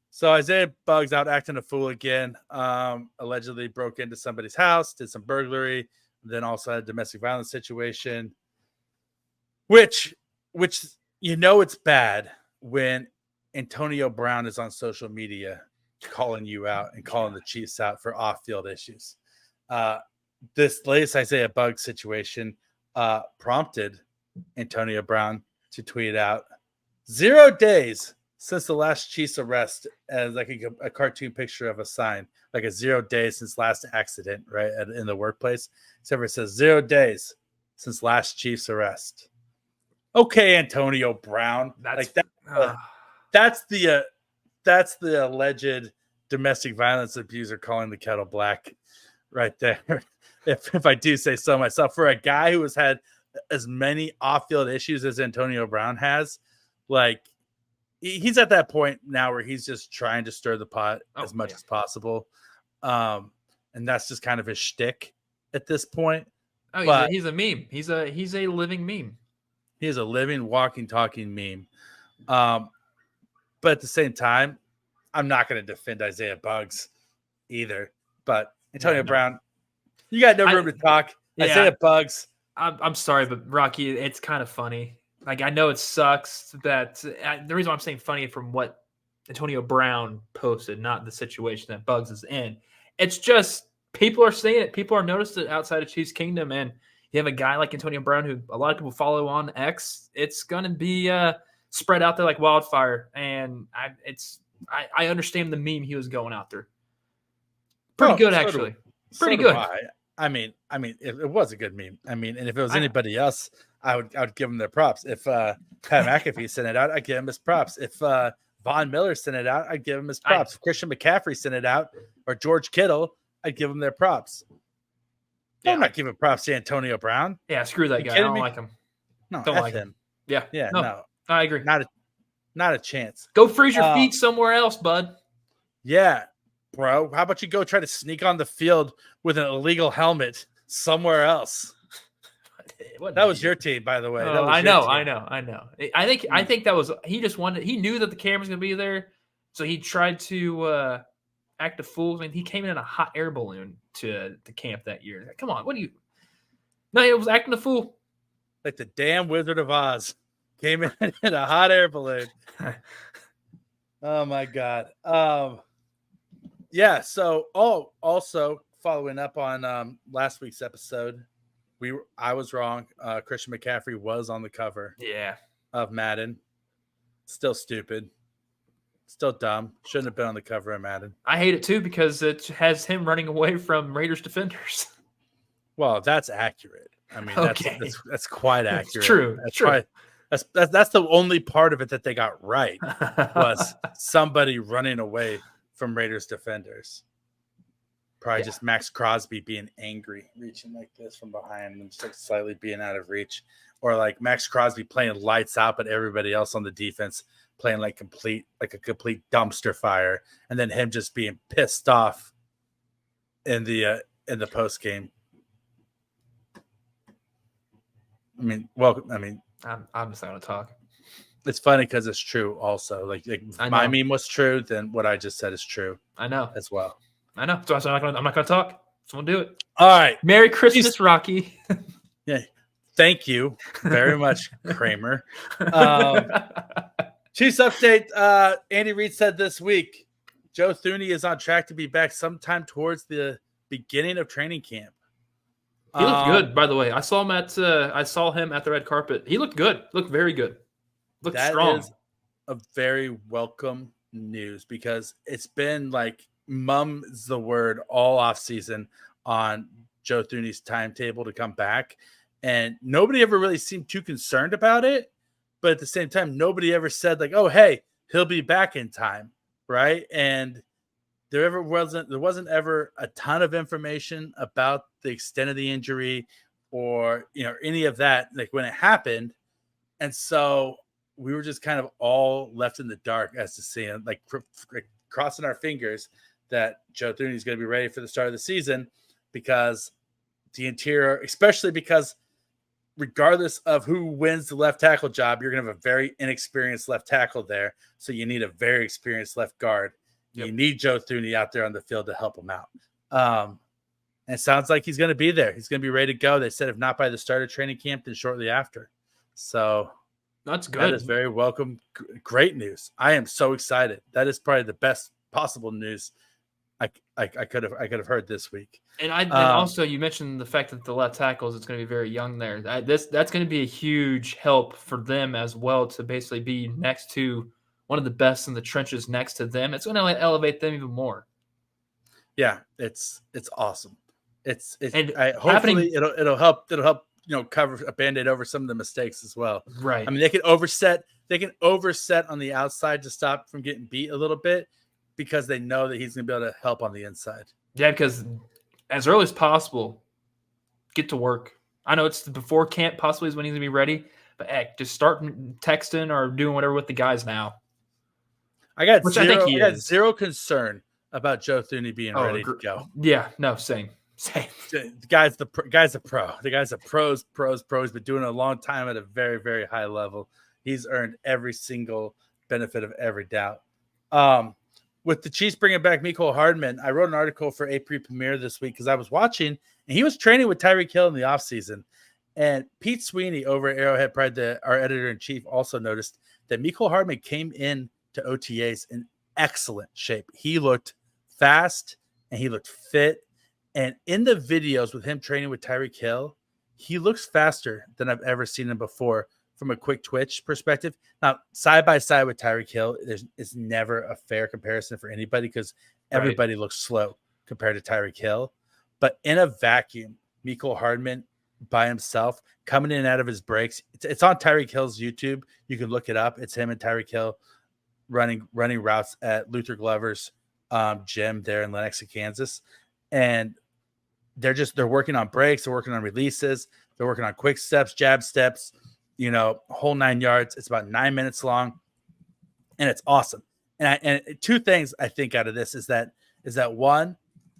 So Isaiah Buggs out acting a fool again. Allegedly broke into somebody's house, did some burglary, then also had a domestic violence situation. Which it's bad when Antonio Brown is on social media calling you out and calling the Chiefs out for off-field issues. This latest Isaiah Buggs situation prompted Antonio Brown to tweet out 0 days since the last Chiefs arrest, as like a cartoon picture of a sign, like a 0 days since last accident, right, in the workplace. Except for it says 0 days since last Chiefs arrest. Okay, Antonio Brown. That's the alleged domestic violence abuser calling the kettle black right there. If I do say so myself, for a guy who has had as many off-field issues as Antonio Brown has, like he's at that point now where he's just trying to stir the pot as much as possible. And that's just kind of his shtick at this point. Oh, he's a meme. He's a living meme. He is a living, walking, talking meme. But at the same time, I'm not going to defend Isaiah Buggs either. But Antonio Brown, you got no room to talk. Yeah. Isaiah Buggs, I'm sorry, but Rocky, it's kind of funny. Like, I know it sucks that the reason why I'm saying funny from what Antonio Brown posted, not the situation that Bugs is in. It's just people are saying it. People are noticing it outside of Chiefs Kingdom, and you have a guy like Antonio Brown who a lot of people follow on X. It's going to be spread out there like wildfire, and I understand the meme he was going after. Pretty good, actually. Pretty good. I mean, it was a good meme. I mean, and if it was anybody else, I would give them their props. If Pat McAfee sent it out, I'd give him his props. If Von Miller sent it out, I'd give him his props. If Christian McCaffrey sent it out, or George Kittle, I'd give them their props. Yeah. I'm not giving props to Antonio Brown. Yeah, screw that guy. I don't like him. No, don't like him. Yeah, no, I agree. Not a chance. Go freeze your feet somewhere else, bud. Yeah, bro. How about you go try to sneak on the field with an illegal helmet somewhere else? That was your team, by the way. I know. I think that was he just wanted. He knew that the camera's gonna be there, so he tried to act a fool. I mean, he came in a hot air balloon to camp that year. Like, come on, what do you? No, it was acting a fool. Like the damn Wizard of Oz came in a hot air balloon. Oh my God. Yeah. So, also following up on last week's episode, I was wrong. Christian McCaffrey was on the cover. Of Madden. Still stupid. Still dumb. Shouldn't have been on the cover of Madden. I hate it too because it has him running away from Raiders defenders. Well, that's accurate. I mean, that's quite accurate. It's true. That's true. That's the only part of it that they got right was somebody running away from Raiders defenders. Probably just Max Crosby being angry, reaching like this from behind and just like slightly being out of reach, or like Max Crosby playing lights out, but everybody else on the defense playing like a complete dumpster fire, and then him just being pissed off in the post game. I'm just not gonna talk. It's funny because it's true. Also, like my meme was true, then what I just said is true. I know as well. I know. So I'm not gonna talk. So we'll do it. All right. Merry Christmas, Rocky. Yeah. Thank you very much, Kramer. Chiefs update. Andy Reid said this week, Joe Thuney is on track to be back sometime towards the beginning of training camp. He looked good, by the way. I saw him at the red carpet. He looked good. Looked very good. Looked strong. That is a very welcome news because it's been like mum's the word all offseason on Joe Thuney's timetable to come back. And nobody ever really seemed too concerned about it. But at the same time, nobody ever said like, oh, hey, he'll be back in time. Right. And there wasn't ever a ton of information about the extent of the injury or, any of that, like when it happened. And so we were just kind of all left in the dark as to seeing, like crossing our fingers that Joe Thuney is going to be ready for the start of the season because the interior, especially because regardless of who wins the left tackle job, you're going to have a very inexperienced left tackle there. So you need a very experienced left guard. Yep. You need Joe Thuney out there on the field to help him out. And it sounds like he's going to be there. He's going to be ready to go. They said if not by the start of training camp, then shortly after. So that's good. That is very welcome. Great news. I am so excited. That is probably the best possible news I could have heard this week. And also you mentioned the fact that the left tackles, it's going to be very young there. That's going to be a huge help for them as well to basically be next to one of the best in the trenches next to them. It's going to elevate them even more. Yeah, it's awesome. Hopefully it'll help cover a Band-Aid over some of the mistakes as well. Right. I mean, they can overset on the outside to stop from getting beat a little bit because they know that he's going to be able to help on the inside. Yeah, because as early as possible, get to work. I know it's before camp possibly is when he's going to be ready, but heck, just start texting or doing whatever with the guys now. I got zero concern about Joe Thuney being ready to go. Yeah, no, same. The guy's a pro. The guy's a pros, but doing it a long time at a very, very high level. He's earned every single benefit of every doubt. With the Chiefs bringing back Mecole Hardman, I wrote an article for AP Premier this week because I was watching, and he was training with Tyreek Hill in the offseason. And Pete Sweeney over at Arrowhead Pride, our editor-in-chief, also noticed that Mecole Hardman came in to OTAs in excellent shape. He looked fast and he looked fit. And in the videos with him training with Tyreek Hill, he looks faster than I've ever seen him before from a quick twitch perspective. Now, side by side with Tyreek Hill, it's never a fair comparison for anybody because everybody looks slow compared to Tyreek Hill. But in a vacuum, Mecole Hardman by himself, coming in and out of his breaks. It's on Tyreek Hill's YouTube. You can look it up. It's him and Tyreek Hill running routes at Luther Glover's gym there in Lenexa, Kansas. And they're working on breaks. They're working on releases. They're working on quick steps, jab steps, whole 9 yards. It's about 9 minutes long, and it's awesome. And two things I think out of this is that one,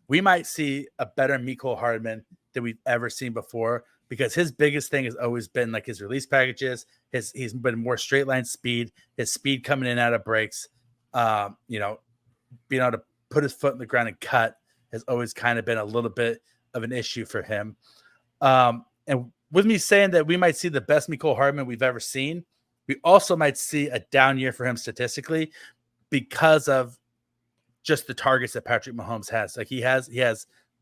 we might see a better Mecole Hardman than we've ever seen before, because his biggest thing has always been like his release packages. He's been more straight line speed, his speed coming in and out of breaks, being able to put his foot in the ground and cut has always kind of been a little bit of an issue for him. And with me saying that we might see the best Mecole Hardman we've ever seen, we also might see a down year for him statistically because of just the targets that Patrick Mahomes has. Like he has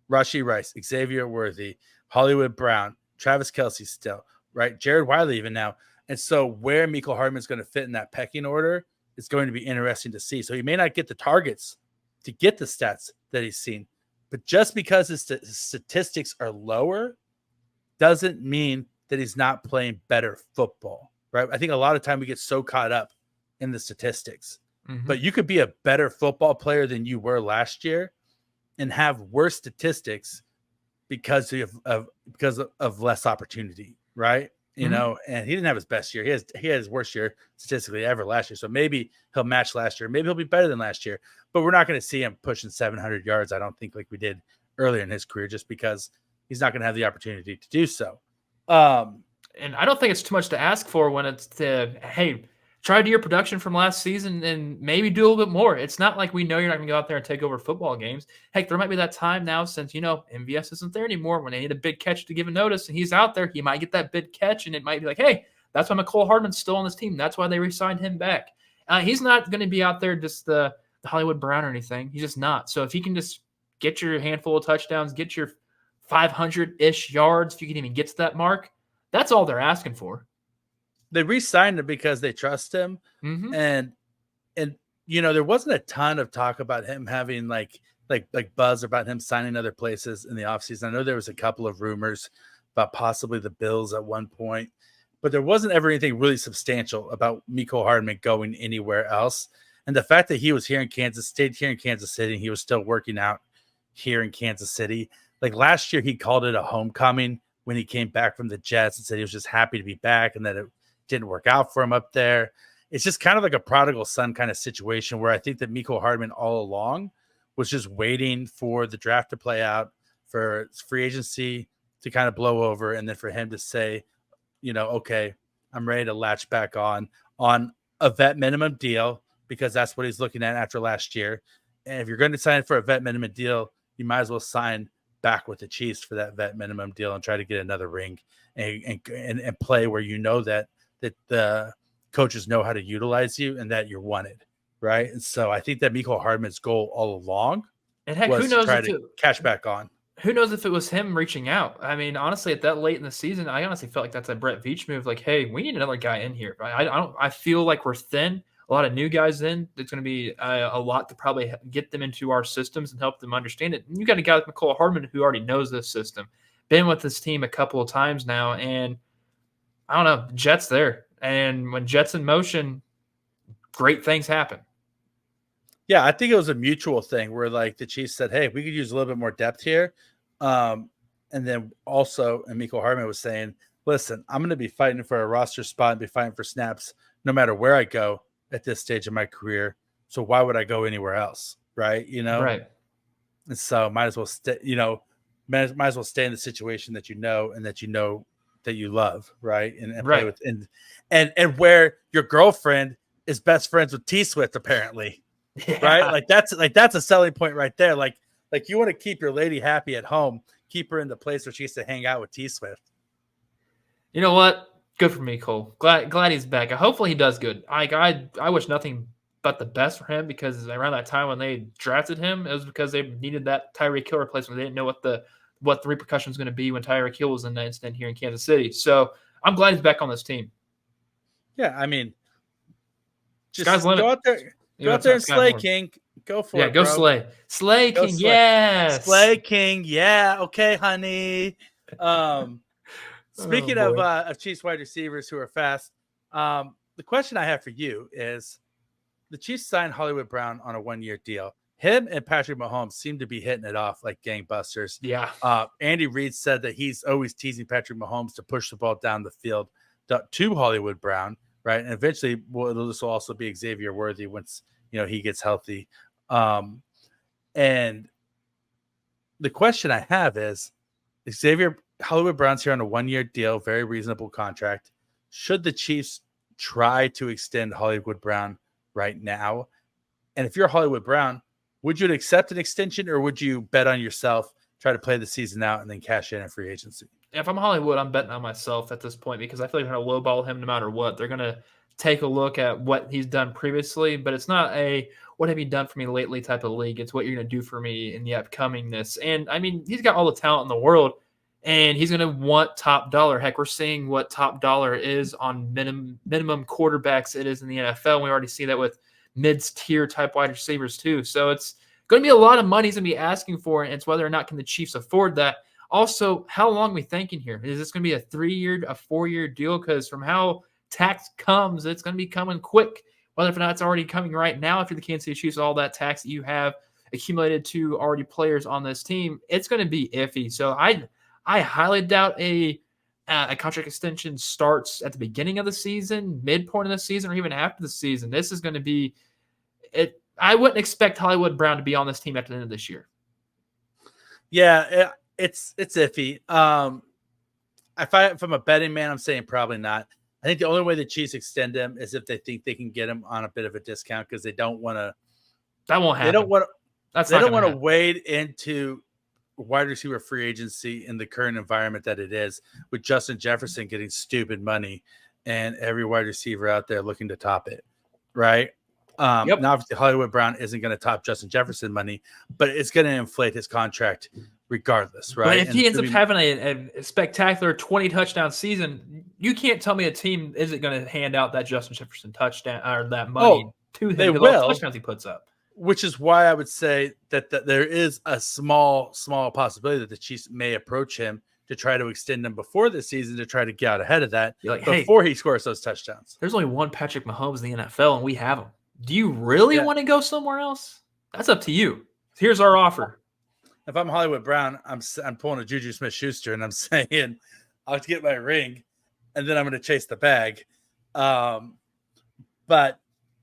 Rashee Rice, Xavier Worthy, Hollywood Brown, Travis Kelce still, right? Jared Wiley even now. And so where Mecole Hardman is going to fit in that pecking order is going to be interesting to see. So he may not get the targets to get the stats that he's seen, but just because his statistics are lower doesn't mean that he's not playing better football, right? I think a lot of time we get so caught up in the statistics, but you could be a better football player than you were last year and have worse statistics because of less opportunity, right? And he didn't have his best year. He had his worst year statistically ever last year. So maybe he'll match last year. Maybe he'll be better than last year, but we're not going to see him pushing 700 yards. I don't think like we did earlier in his career, just because he's not going to have the opportunity to do so. And I don't think it's too much to ask for when it's hey, try to do your production from last season and maybe do a little bit more. It's not like we know you're not going to go out there and take over football games. Heck, there might be that time now since, MVS isn't there anymore when they need a big catch to give a notice and he's out there. He might get that big catch and it might be like, hey, that's why Mecole Hardman's still on this team. That's why they re-signed him back. He's not going to be out there just the Hollywood Brown or anything. He's just not. So if he can just get your handful of touchdowns, get your 500-ish yards, if you can even get to that mark, that's all they're asking for. They re-signed him because they trust him. And there wasn't a ton of talk about him having like buzz about him signing other places in the offseason. I know there was a couple of rumors about possibly the Bills at one point, but there wasn't ever anything really substantial about Mecole Hardman going anywhere else. And the fact that he was here in Kansas, stayed here in Kansas City, and he was still working out here in Kansas City. Like last year, he called it a homecoming when he came back from the Jets and said he was just happy to be back and that it didn't work out for him up there. It's just kind of like a prodigal son kind of situation where I think that Mecole Hardman all along was just waiting for the draft to play out, for free agency to kind of blow over, and then for him to say, okay, I'm ready to latch back on a vet minimum deal, because that's what he's looking at after last year. And if you're going to sign for a vet minimum deal, you might as well sign back with the Chiefs for that vet minimum deal and try to get another ring and play where that the coaches know how to utilize you and that you're wanted, right? And so I think that Mecole Hardman's goal all along was who knows to try to catch back on. Who knows if it was him reaching out? I mean, honestly, at that late in the season, I honestly felt like that's a Brett Veach move. Like, hey, we need another guy in here. I feel like we're thin. A lot of new guys in. It's going to be a lot to probably get them into our systems and help them understand it. And you got a guy like Mecole Hardman who already knows this system, been with this team a couple of times now, and I don't know, Jets there. And when Jets in motion, great things happen. Yeah, I think it was a mutual thing where like the Chiefs said, hey, we could use a little bit more depth here. And then also, and Mecole Hardman was saying, listen, I'm going to be fighting for a roster spot and be fighting for snaps no matter where I go at this stage of my career. So why would I go anywhere else? Right. Right. And so might as well stay, might as well stay in the situation that and that that you love. Right. And play with, and where your girlfriend is best friends with T Swift, apparently. Yeah. Right. Like that's a selling point right there. Like you want to keep your lady happy at home, keep her in the place where she gets to hang out with T Swift. You know what? Good for me, Cole. Glad he's back. Hopefully he does good. I wish nothing but the best for him because around that time when they drafted him, it was because they needed that Tyreek Hill replacement. They didn't know what the repercussions was going to be when Tyreek Hill was in that incident here in Kansas City. So I'm glad he's back on this team. Yeah, I mean, just Sky's the limit. go out there and slay, King. Go for it, go bro. slay. Slay Go King, slay. yes. Slay King, yeah. Okay, honey. Speaking of Chiefs wide receivers who are fast, the question I have for you is the Chiefs signed Hollywood Brown on a 1-year deal. Him and Patrick Mahomes seem to be hitting it off like gangbusters. Yeah. Andy Reid said that he's always teasing Patrick Mahomes to push the ball down the field to Hollywood Brown, right? And eventually, this will also be Xavier Worthy once he gets healthy. And the question I have is, Hollywood Brown's here on a 1-year deal, very reasonable contract. Should the Chiefs try to extend Hollywood Brown right now? And if you're Hollywood Brown, would you accept an extension or would you bet on yourself, try to play the season out, and then cash in free agency? If I'm Hollywood, I'm betting on myself at this point because I feel like they're going to lowball him no matter what. They're going to take a look at what he's done previously, but it's not a what have you done for me lately type of league. It's what you're going to do for me in the upcomingness. And, I mean, he's got all the talent in the world, and he's going to want top dollar. Heck, we're seeing what top dollar is on minimum quarterbacks it is in the NFL. We already see that with mid-tier type wide receivers too. So it's going to be a lot of money he's going to be asking for, and it's whether or not can the Chiefs afford that. Also, how long are we thinking here? Is this going to be a 3-year, a 4-year deal? Because from how tax comes, it's going to be coming quick. Whether or not it's already coming right now, if you're the Kansas City Chiefs, all that tax that you have accumulated to already players on this team, it's going to be iffy. So I highly doubt a contract extension starts at the beginning of the season, midpoint of the season, or even after the season. This is going to be it. I wouldn't expect Hollywood Brown to be on this team at the end of this year. Yeah, it's iffy. If I'm a betting man, I'm saying probably not. I think the only way the Chiefs extend him is if they think they can get him on a bit of a discount because they don't want to. That won't happen. They don't want to wade into wide receiver free agency in the current environment that it is, with Justin Jefferson getting stupid money and every wide receiver out there looking to top it, right? Now, obviously, Hollywood Brown isn't going to top Justin Jefferson money, but it's going to inflate his contract regardless, right? But if he ends up having a spectacular 20 touchdown season, you can't tell me a team isn't going to hand out that Justin Jefferson touchdown or that money to him. They will. All the touchdowns he puts up. Which is why I would say that there is a small possibility that the Chiefs may approach him to try to extend him before the season to try to get out ahead of that before he scores those touchdowns. There's only one Patrick Mahomes in the NFL, and we have him. Do you really want to go somewhere else? That's up to you. Here's our offer. If I'm Hollywood Brown, I'm pulling a Juju Smith-Schuster, and I'm saying I'll get my ring, and then I'm going to chase the bag. But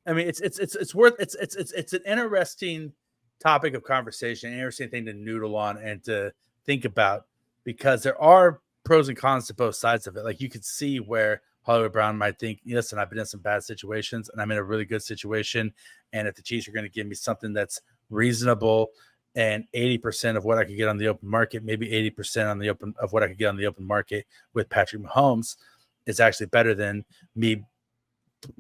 I mean, it's an interesting topic of conversation, an interesting thing to noodle on and to think about because there are pros and cons to both sides of it. Like you could see where Hollywood Brown might think, listen, I've been in some bad situations and I'm in a really good situation. And if the Chiefs are going to give me something that's reasonable and 80% of what I could get on the open market, maybe 80% of what I could get on the open market with Patrick Mahomes is actually better than me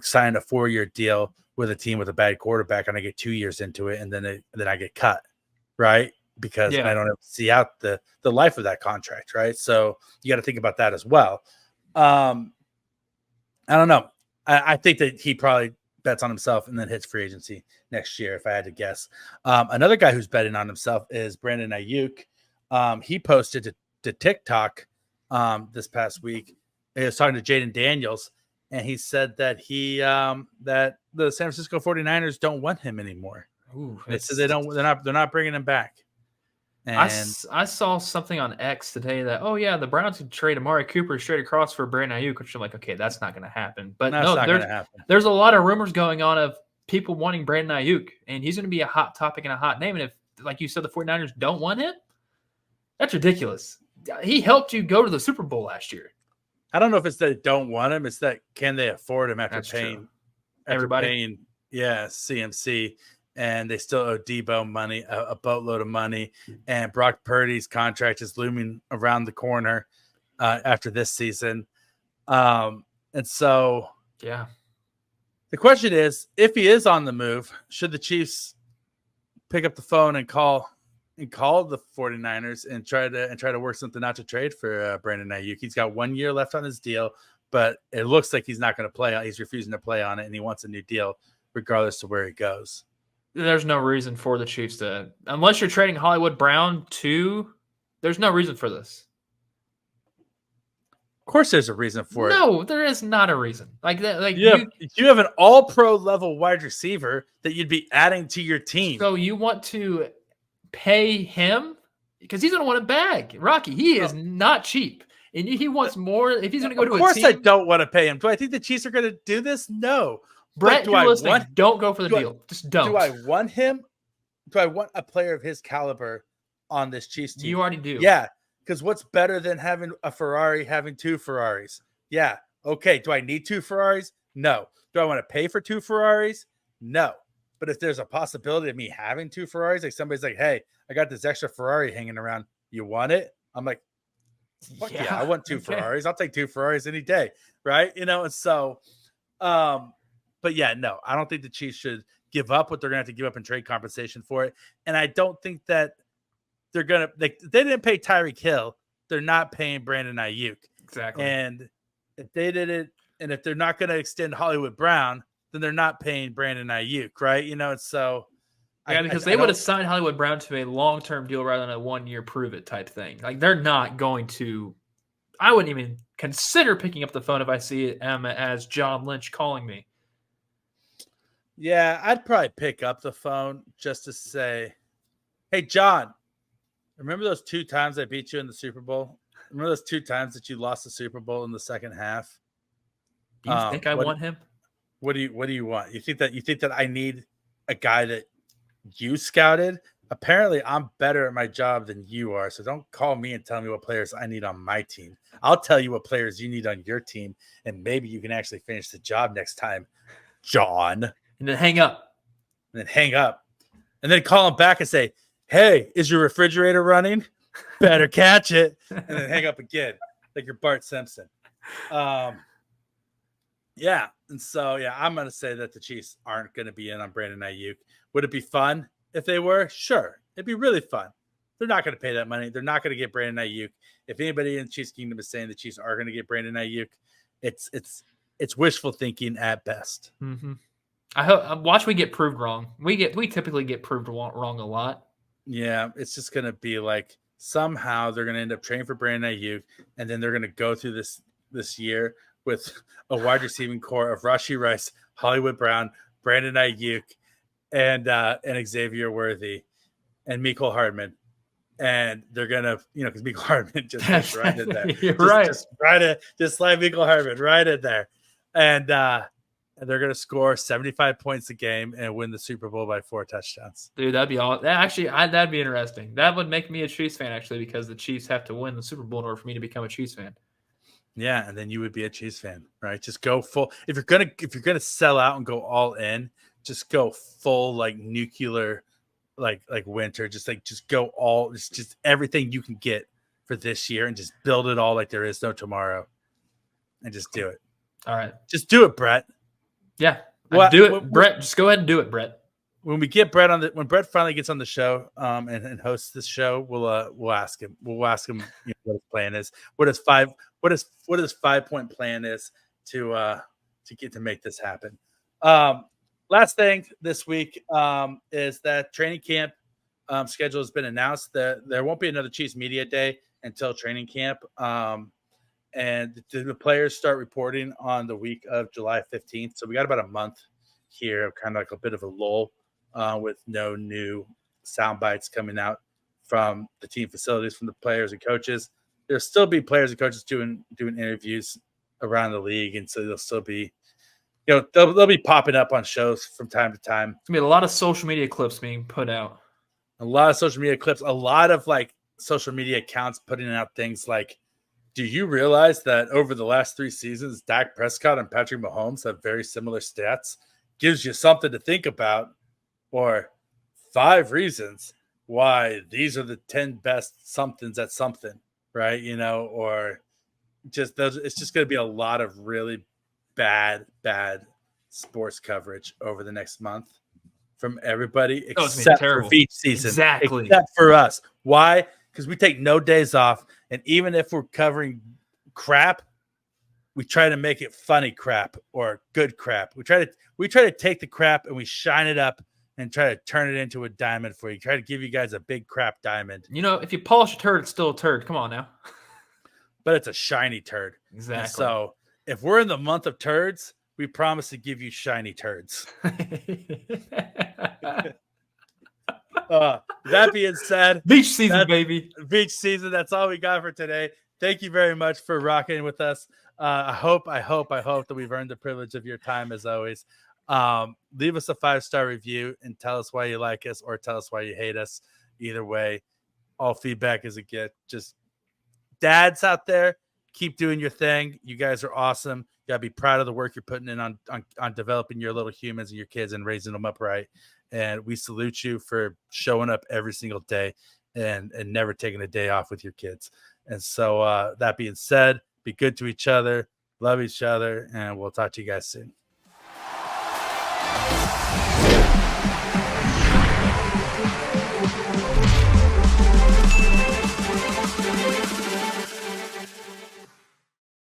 signing a 4-year deal with a team with a bad quarterback and I get 2 years into it and then I get cut, right? Because I don't see out the life of that contract, right? So you got to think about that as well. I don't know. I think that he probably bets on himself and then hits free agency next year, if I had to guess. Another guy who's betting on himself is Brandon Ayuk. He posted to TikTok this past week. He was talking to Jaden Daniels, and he said that that the San Francisco 49ers don't want him anymore. They said they're not bringing him back. And I saw something on X today that, the Browns could trade Amari Cooper straight across for Brandon Ayuk, which I'm like, okay, that's not going to happen. But there's a lot of rumors going on of people wanting Brandon Ayuk, and he's going to be a hot topic and a hot name. And if, like you said, the 49ers don't want him, that's ridiculous. He helped you go to the Super Bowl last year. I don't know if it's that they don't want him. It's that can they afford him after paying everybody? CMC. And they still owe Debo money, a boatload of money. And Brock Purdy's contract is looming around the corner after this season. And so Yeah. the question is, if he is on the move, should the Chiefs pick up the phone and call the 49ers and try to work something out to trade for Brandon Ayuk? He's got 1 year left on his deal, but it looks like he's not going to play. He's refusing to play on it, and he wants a new deal regardless of where he goes. There's no reason for the Chiefs to, unless you're trading Hollywood Brown to, there's no reason for this. Of course, there's a reason for it. No, there is not a reason. Like that. Like you have an all-pro level wide receiver that you'd be adding to your team. So you want to pay him because he's going to want a bag. Rocky, he is not cheap, and he wants more. If he's going to go to a team, of course, I don't want to pay him. Do I think the Chiefs are going to do this? No. Brett, you're listening. Don't go for the deal. Just don't. Do I want him? Do I want a player of his caliber on this Chiefs team? You already do. Yeah. Because what's better than having a Ferrari having two Ferraris? Yeah. Okay. Do I need two Ferraris? No. Do I want to pay for two Ferraris? No. But if there's a possibility of me having two Ferraris, like somebody's like, hey, I got this extra Ferrari hanging around. You want it? I'm like, fuck yeah, I want two Ferraris. I'll take two Ferraris any day. Right. And so, but yeah, no, I don't think the Chiefs should give up what they're going to have to give up in trade compensation for it. And I don't think that they're going to, they didn't pay Tyreek Hill. They're not paying Brandon Ayuk. Exactly. And if they did it, and if they're not going to extend Hollywood Brown, then they're not paying Brandon Ayuk, right? And so. Yeah, because they would have signed Hollywood Brown to a long-term deal rather than a 1 year prove it type thing. Like they're not going to, I wouldn't even consider picking up the phone if I see it as John Lynch calling me. Yeah, I'd probably pick up the phone just to say, hey, John, remember those 2 times I beat you in the Super Bowl? Remember those 2 times that you lost the Super Bowl in the second half? Do you think I want him? What do you want? You think that I need a guy that you scouted? Apparently, I'm better at my job than you are. So don't call me and tell me what players I need on my team. I'll tell you what players you need on your team, and maybe you can actually finish the job next time, John. And then hang up. And then call him back and say, hey, is your refrigerator running? Better catch it. And then hang up again, like you're Bart Simpson. Yeah. And so, yeah, I'm going to say that the Chiefs aren't going to be in on Brandon Ayuk. Would it be fun if they were? Sure. It'd be really fun. They're not going to pay that money. They're not going to get Brandon Ayuk. If anybody in the Chiefs Kingdom is saying the Chiefs are going to get Brandon Ayuk, it's wishful thinking at best. Mm-hmm. I hope watch we get proved wrong. We typically get proved wrong a lot. Yeah, it's just going to be like somehow they're going to end up trading for Brandon Ayuk, and then they're going to go through this year with a wide receiving core of Rashee Rice, Hollywood Brown, Brandon Ayuk, and Xavier Worthy, and Mecole Hardman. And they're gonna, because Mecole Hardman just goes right in there. You're right. Just slide Mecole Hardman right in there, and they're gonna score 75 points a game and win the Super Bowl by 4 touchdowns. Dude, that'd be all. Actually, that'd be interesting. That would make me a Chiefs fan actually, because the Chiefs have to win the Super Bowl in order for me to become a Chiefs fan. Yeah, and then you would be a Chiefs fan, right? Just go full. If you're gonna sell out and go all in, just go full like nuclear, like winter. Just go all. Just everything you can get for this year, and just build it all like there is no tomorrow, and just do it. All right, just do it, Brett. Yeah, do it, Brett. Just go ahead and do it, Brett. When we get Brett when Brett finally gets on the show, and hosts this show, we'll ask him. We'll ask him what his plan is. What his 5-point plan is to get to make this happen. Last thing this week is that training camp schedule has been announced. That there won't be another Chiefs media day until training camp, and the players start reporting on the week of July 15th. So we got about a month here, kind of like a bit of a lull. With no new sound bites coming out from the team facilities, from the players and coaches. There'll still be players and coaches doing interviews around the league, and so they'll still be, they'll be popping up on shows from time to time. There's gonna be a lot of social media clips being put out. A lot of social media clips, a lot of like social media accounts putting out things like, do you realize that over the last 3 seasons, Dak Prescott and Patrick Mahomes have very similar stats? Gives you something to think about. Or 5 reasons why these are the 10 best somethings at something, right? Or it's just going to be a lot of really bad sports coverage over the next month from everybody it's gonna be except for terrible. Veach season. Exactly. Except for us. Why? Because we take no days off, and even if we're covering crap, we try to make it funny crap or good crap. We try to take the crap and we shine it up and try to turn it into a diamond for you. Try to give you guys a big crap diamond. You know, if you polish a turd, it's still a turd. Come on now. But it's a shiny turd. Exactly. And so if we're in the month of turds, we promise to give you shiny turds. That being said, Beach season, baby. Beach season. That's all we got for today. Thank you very much for rocking with us. I hope that we've earned the privilege of your time as always. Leave us a 5-star review and tell us why you like us or tell us why you hate us. Either way, all feedback is a gift. Just dads out there, keep doing your thing. You guys are awesome. You gotta be proud of the work you're putting in on developing your little humans and your kids and raising them up right. And we salute you for showing up every single day and never taking a day off with your kids. And so that being said, be good to each other, love each other, and we'll talk to you guys soon.